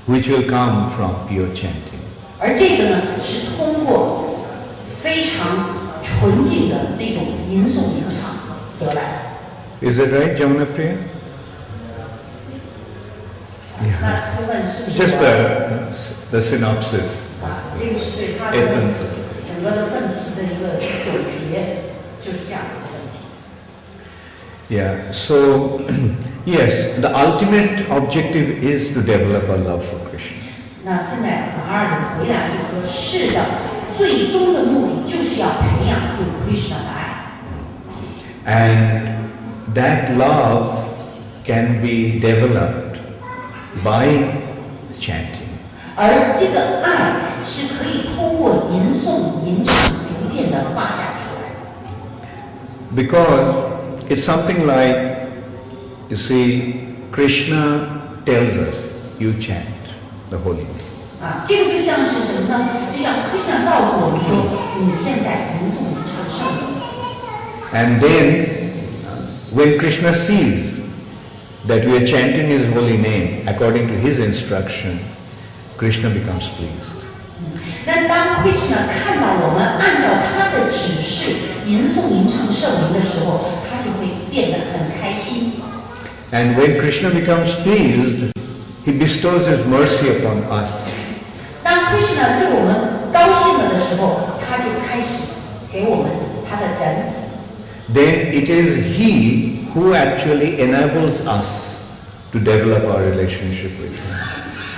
S1: Which will come from pure chanting.
S2: 而这个呢，是通过非常纯净的那种吟诵吟唱得来。
S1: Is that right, Jamuna Priya?
S2: 那就问是不是
S1: Just the synopsis.
S2: 这个是对他的整个的问题的一个总结，就是这样的问题。
S1: Yeah, so yes, the ultimate objective is to develop a love for Krishna.
S2: 那现在马二的回答就是说，是的，最终的目的就是要培养对 Krishna 的爱。
S1: And that love can be developed by chanting.
S2: 而这个爱是可以通过吟诵吟唱逐渐的发展出来。
S1: Because it's something like, you see, Krishna tells us, you chant the holy name.
S2: 这个就像是什么呢？就像 Krishna 告诉我们说，你现在吟诵吟唱圣名。
S1: And then, when Krishna sees that we are chanting his holy name according to his instruction, Krishna becomes pleased.
S2: 那当 Krishna 看到我们按照他的指示吟诵吟唱圣名的时候，他就会变得很开心。
S1: And when Krishna becomes pleased, he bestows his mercy upon us.
S2: 当 Krishna 对我们高兴了的时候，他就开始给我们他的仁慈。
S1: then it is He who actually enables us to develop our relationship with Him.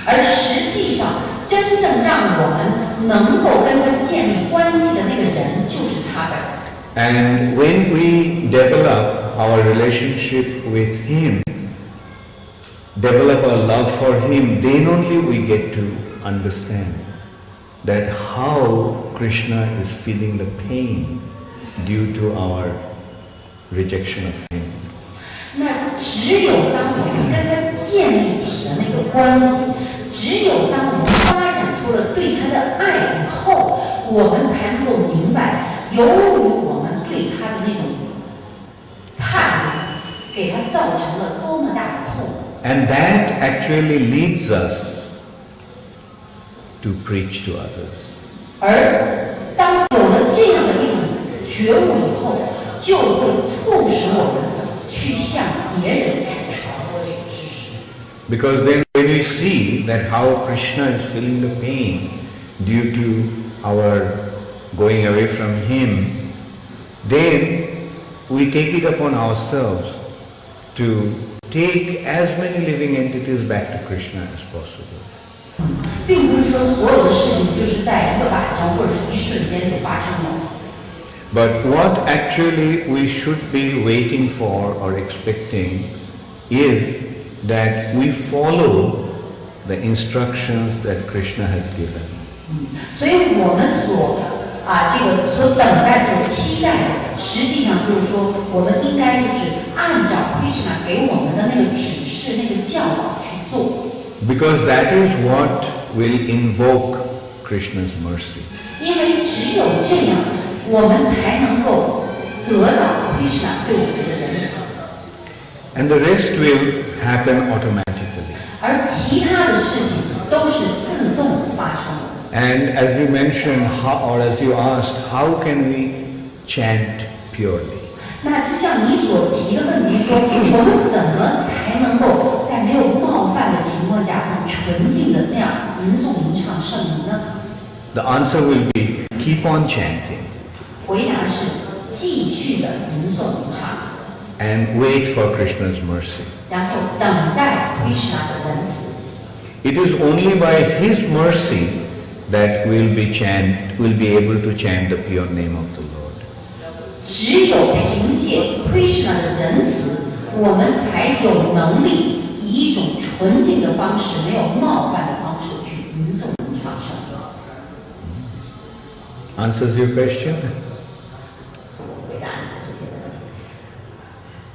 S2: 而实际上，真正让我们能够跟他建立关系的那个人，就是他本人。
S1: And when we develop our relationship with Him, develop our love for Him, then only we get to understand that how Krishna is feeling the pain due to our rejection of Him.
S2: 那只有当我们跟他建立起了那个关系，只有当我们发展出了对他的爱以后，我们才能够明白，由于我们对他的那种叛逆，给他造成了多么大的痛苦。
S1: And that actually leads us to preach to others.
S2: 而当有了这样的一种觉悟以后，就会促使我们去向别人去传播这个知识。
S1: Because then when we see that how Krishna is feeling the pain due to our going away from Him, then we take it upon ourselves to take as many living entities back to Krishna as possible.
S2: 并不是说所有的事情就是在一个晚上或者是一瞬间就发生了。
S1: But what actually we should be waiting for or expecting is that we follow the instructions that Krishna has given.
S2: 所以我们所等待、所期待的，实际上就是说，我们应该就是按照 Krishna 给我们的那个指示、那个教导去做。
S1: Because that is what will invoke Krishna's mercy.
S2: 因为只有这样，我们才能够得到 Krishna 对我们的仁慈。
S1: And the rest will happen automatically.
S2: 而其他的事情都是自动发生的。
S1: And as you mentioned, or as you asked, how can we chant purely?
S2: 那就像你所提的问题说，我们怎么才能够在没有冒犯的情况下，很纯净的那样吟诵吟唱圣名呢？
S1: The answer will be keep on chanting
S2: 回答是继续的吟诵吟唱，
S1: and wait for Krishna's mercy.
S2: 然后等待 Krishna 的仁慈。
S1: It is only by His mercy that we'll be able to chant the pure name of the Lord.
S2: 只有凭借 Krishna 的仁慈，我们才有能力以一种纯净的方式，没有冒犯的方式去吟诵吟唱圣名。
S1: Answers your question?
S2: 回答你的这些问题。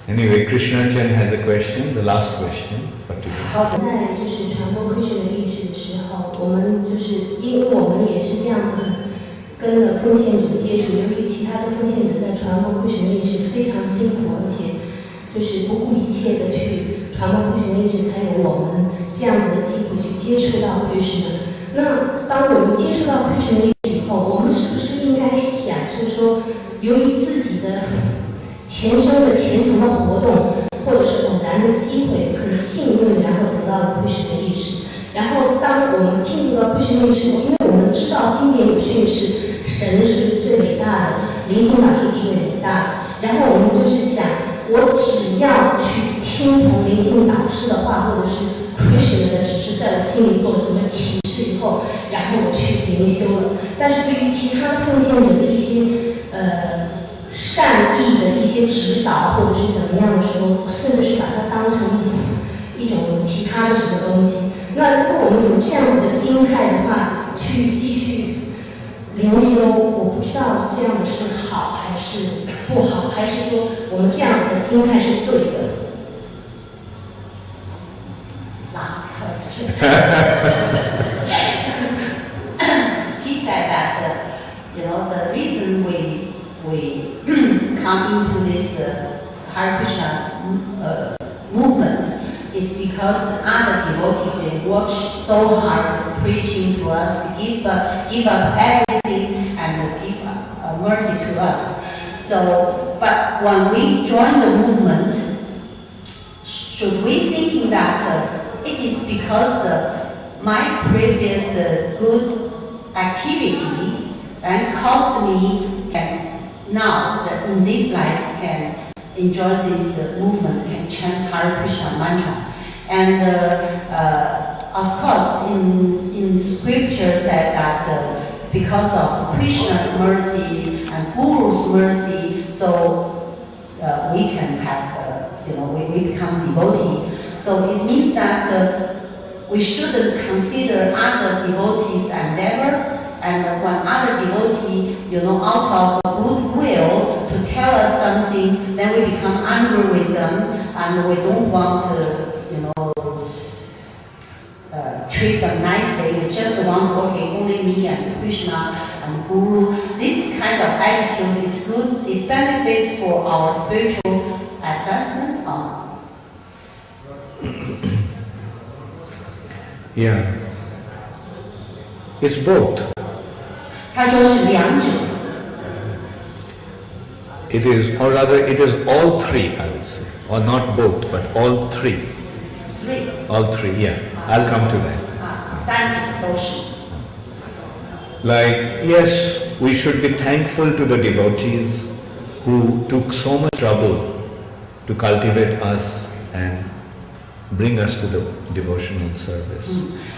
S1: Anyway, Krishna Chan has a question, the last question for today.
S7: 好，在就是传播科学的历史的时候，我们就是因为我们也是这样子跟着奉献者接触，由于其他的奉献者在传播科学的历史非常辛苦，而且就是不顾一切的去传播科学历史，才有我们这样子的机会去接触到科学。那当我们接触到科学历史以后，我们是不是应该想是说，由于自己的前程的活动，或者是偶然的机会，很幸运，然后得到了科学的意识。然后，当我们进入到科学意识后，因为我们知道经典有训示，神是最伟大的，灵性导师是最伟大的。然后我们就是想，我只要去听从灵性导师的话，或者是科学的指示，在我心里做了什么启示以后，然后我去灵修了。但是对于其他奉献者的一些善意的一些指导或者是怎么样的时候，甚至是把它当成一种其他的什么东西。那如果我们有这样子的心态的话，去继续灵修，我不知道这样的是好还是不好，还是说我们这样子的心态是对的。
S2: She said that the reason we come into this Hare Krishna movement is because other devotees they work so hard preaching to us, to give up everything and give mercy to us. So, but when we join the movement, should we thinking that it is because my previous good activity and caused me now that in this life can enjoy this movement, can chant Hare Krishna mantra. And of course, in scripture said that because of Krishna's mercy and Guru's mercy, so we can have, we become devotee. So it means that we shouldn't consider other devotees' endeavor, and when other devotee, out of goodwill to tell us something, then we become angry with them, and we don't want to, treat them nicely. We just want, only me and Krishna and Guru. This kind of attitude is good, is benefit for our spiritual advancement.
S1: Yeah, it's both.
S2: 他说是两者。
S1: It is, or rather, it is all three, I would say, or not both, but all three.
S2: Three.
S1: All three, yeah. I'll come to that.
S2: 三者都是。
S1: Like, yes, we should be thankful to the devotees who took so much trouble to cultivate us and bring us to the devotional service.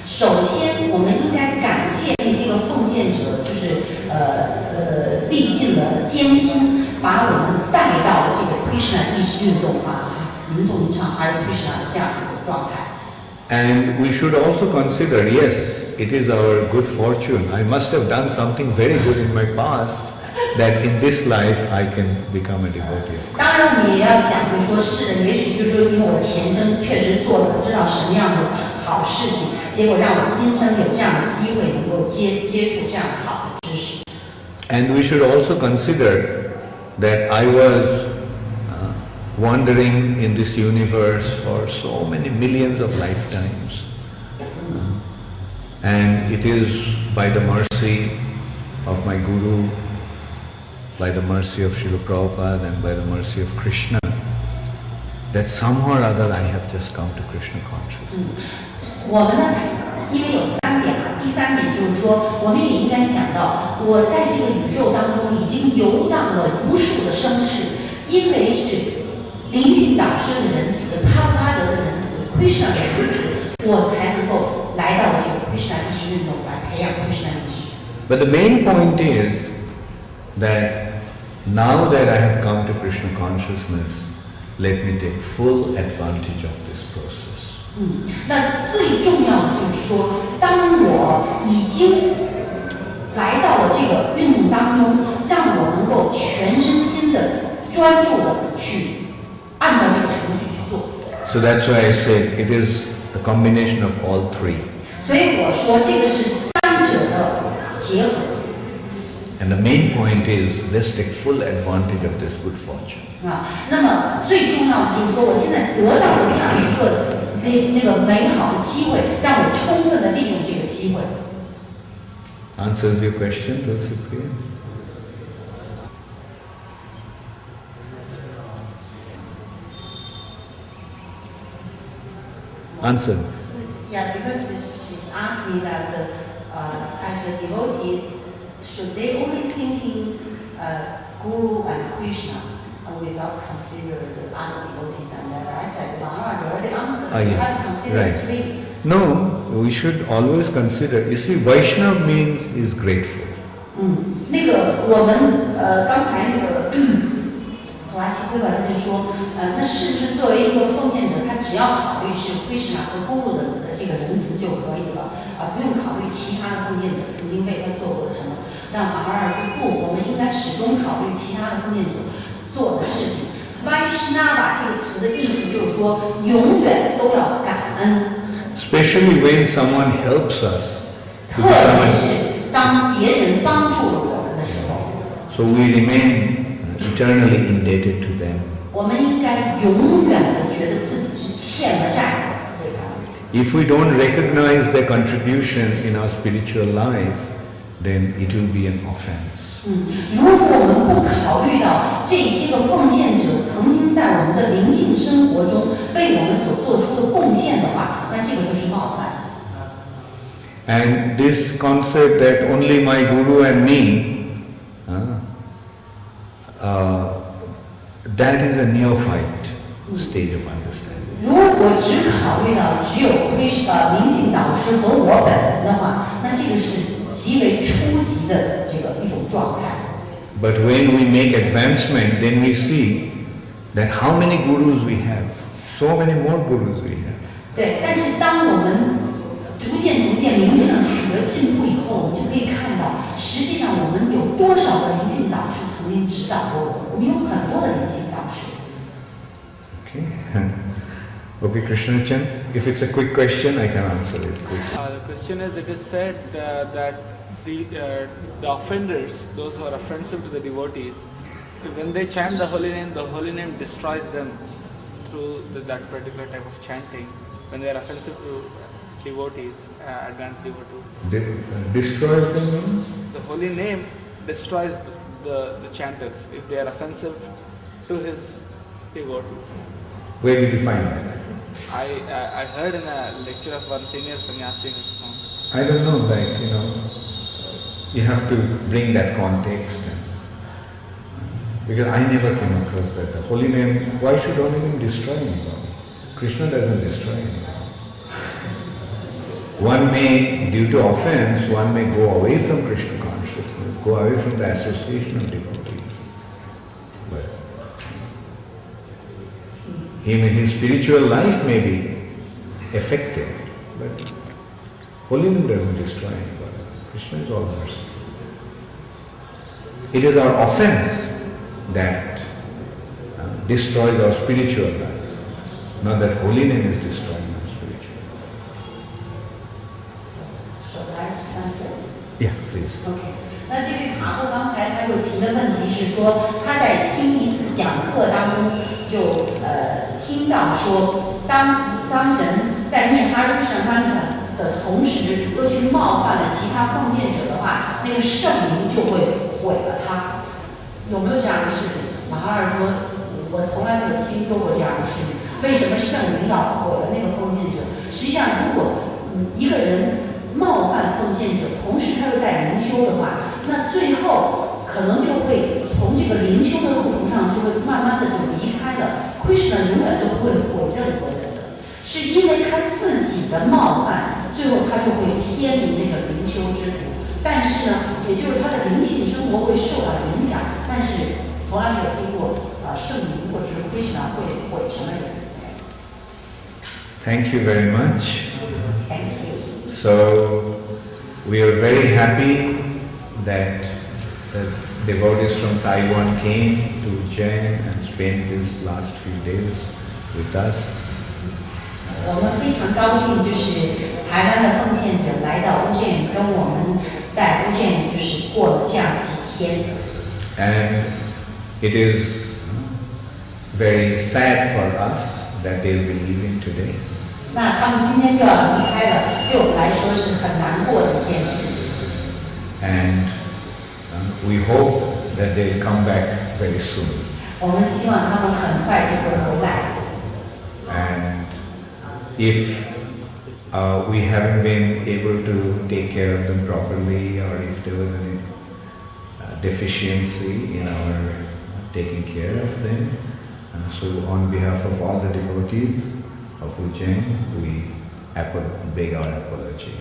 S2: 首先，我们应该感谢那些个奉献者，就是历尽了艰辛，把我们带到了这个 Krishna 意识运动吟诵吟唱 Hare Krishna 这样一个状态。
S1: And we should also consider, yes, it is our good fortune. I must have done something very good in my past that in this life I can become a devotee of Krishna.
S2: 当然，我们也要想，就是说，是的，也许就是说，因为我前生确实做了不知道什么样的好事情，结果让我今生有这样的机会，能够接触这样好的知识。
S1: And we should also consider that I was wandering in this universe for so many millions of lifetimes. And it is by the mercy of my Guru, by the mercy of Srila Prabhupada and by the mercy of Krishna, that somehow or other I have just come to Krishna consciousness.
S2: 我们呢，因为有三点第三点就是说，我们也应该想到，我在这个宇宙当中已经游荡了无数的生世，因为是灵性导师的仁慈、帕帕德的仁慈、Krishna 的仁慈，我才能够来到这个 Krishna 意识运动来培养 Krishna 意识。
S1: But the main point is that now that I have come to Krishna consciousness, let me take full advantage of this process.
S2: 那最重要的就是说，当我已经来到了这个运动当中，让我能够全身心的专注的去按照这个程序去做。
S1: So that's why I said it is the combination of all three.
S2: 所以我说这个是三者的结合。
S1: And the main point is, let's take full advantage of this good fortune.
S2: 那么最重要的就是说，我现在得到了这样一个那个美好的机会，让我充分的利用这个机会。
S1: Answers your question, Tulsi Priya? Answer.
S2: Yeah, because she's asked me that as a devotee, should they only thinking Guru and Krishna without consider the other devotees? And I said, Maharaj already answered. You have to consider three.
S1: No, we should always consider. You see, Vaishnav means is grateful.
S2: 那个我们刚才那个华西辉吧，他就说，那是不是作为一个奉献者，他只要考虑是 Krishna 和 Guru 的这个仁慈就可以了，不用考虑其他的奉献者曾经为他做过的什么。但马哈尔说不，我们应该始终考虑其他的奉献者做的事情。Vaishnava 这个词的意思就是说，永远都要感恩。
S1: Especially when someone helps us.
S2: 特别是当别人帮助了我们的时候。
S1: So we remain eternally indebted to them.
S2: 我们应该永远的觉得自己是欠了债的，对他们。
S1: If we don't recognize their contribution in our spiritual life, then it will be an offense.
S2: 如果我们不考虑到这些个奉献者曾经在我们的灵性生活中为我们所做出的贡献的话，那这个就是冒犯。
S1: And this concept that only my Guru and me, that is a neophyte stage of understanding.
S2: 如果只考虑到只有灵性导师和我本人的话，那这个是极为初级的这个一种状态。
S1: But when we make advancement, then we see that how many gurus we have, so many more gurus we have.
S2: 对，但是当我们逐渐灵性上取得进步以后，我们就可以看到，实际上我们有多少个灵性导师曾经指导过我们，我们有很多的灵性导师。
S1: Okay. Okay, Krishna-chan, if it's a quick question, I can answer it quickly.
S3: The question is, it is said that the offenders, those who are offensive to the devotees, when they chant the holy name destroys them through that particular type of chanting. When they are offensive to devotees, advanced devotees.
S1: Destroys them means?
S3: The holy name destroys the chanters if they are offensive to his devotees.
S1: Where did you find that?
S3: I heard in a lecture of one senior sannyasi in ISKCON.
S1: I don't know, you have to bring that context. Because I never came across that. The holy name, why should holy name destroy anybody? Krishna doesn't destroy anybody. One may, due to offense, one may go away from Krishna consciousness, go away from the association of devotees. But his spiritual life may be affected, but holy name doesn't destroy anybody. Krishna is all mercy. It is our offense that destroys our spiritual life, not that holy name is destroying our spiritual life.
S2: Shall I translate?
S1: Yeah, please.
S2: OK， 那这位法后刚才他就提的问题是说，他在听一次讲课当中就听到说，当人在念阿耨圣曼传的同时，又去冒犯了其他奉献者的话，那个圣灵就会毁了他。有没有这样的事情？马哈尔说，我从来没有听说过这样的事情。为什么圣灵要毁了那个奉献者？实际上，如果一个人冒犯奉献者，同时他又在灵修的话，那最后可能就会从这个灵修的路途上就会慢慢的就离开了。Krishna 永远都不会毁任何人的，是因为他自己的冒犯，最后他就会偏离那个灵修之途。但是呢，也就是他的灵性生活会受到影响，但是从来没有听过圣灵或者是 Krishna 会毁什么人。
S1: Thank you very much.
S2: Thank you.
S1: So we are very happy that the devotees from Taiwan came to Ujjain and spent these last few days with us.
S2: 我们非常高兴，就是台湾的奉献者来到乌镇，跟我们在乌镇就是过了这样几天。
S1: And it is very sad for us that they will be leaving today.
S2: 那他们今天就要离开了，对我们来说是很难过的一件事情。
S1: And we hope that they'll come back very soon.
S2: 我们希望他们很快就会回来。
S1: And if we haven't been able to take care of them properly, or if there was any deficiency in our taking care of them, so on behalf of all the devotees of Ujjain, we beg our apology.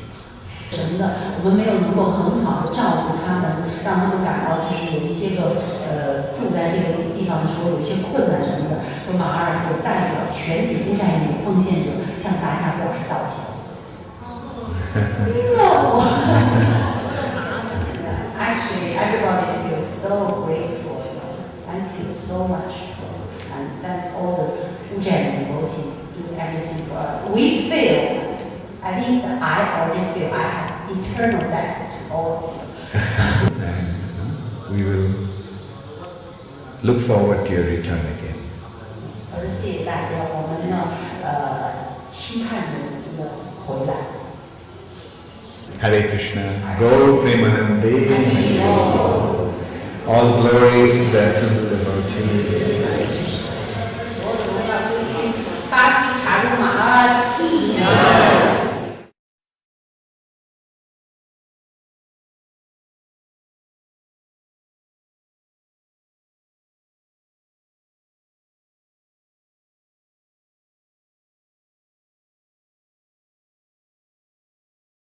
S2: 真的，我们没有能够很好的照顾他们，让他们感到就是有一些个住在这个地方的时候有一些困难什么的。就马哈尔说，代表全体乌寨女奉献者向大家表示道歉。Actually, everybody feels so grateful. Thank you so much and thanks all the Ujjain devotees do everything for us. We feel. At least I already feel I have eternal debt to all of you.
S1: And we will look forward to your return again.
S2: 而谢谢大家，我们呢期盼着你们回来。
S1: Hare Krishna, Gaur Premanande, all glories to the assembled devotees.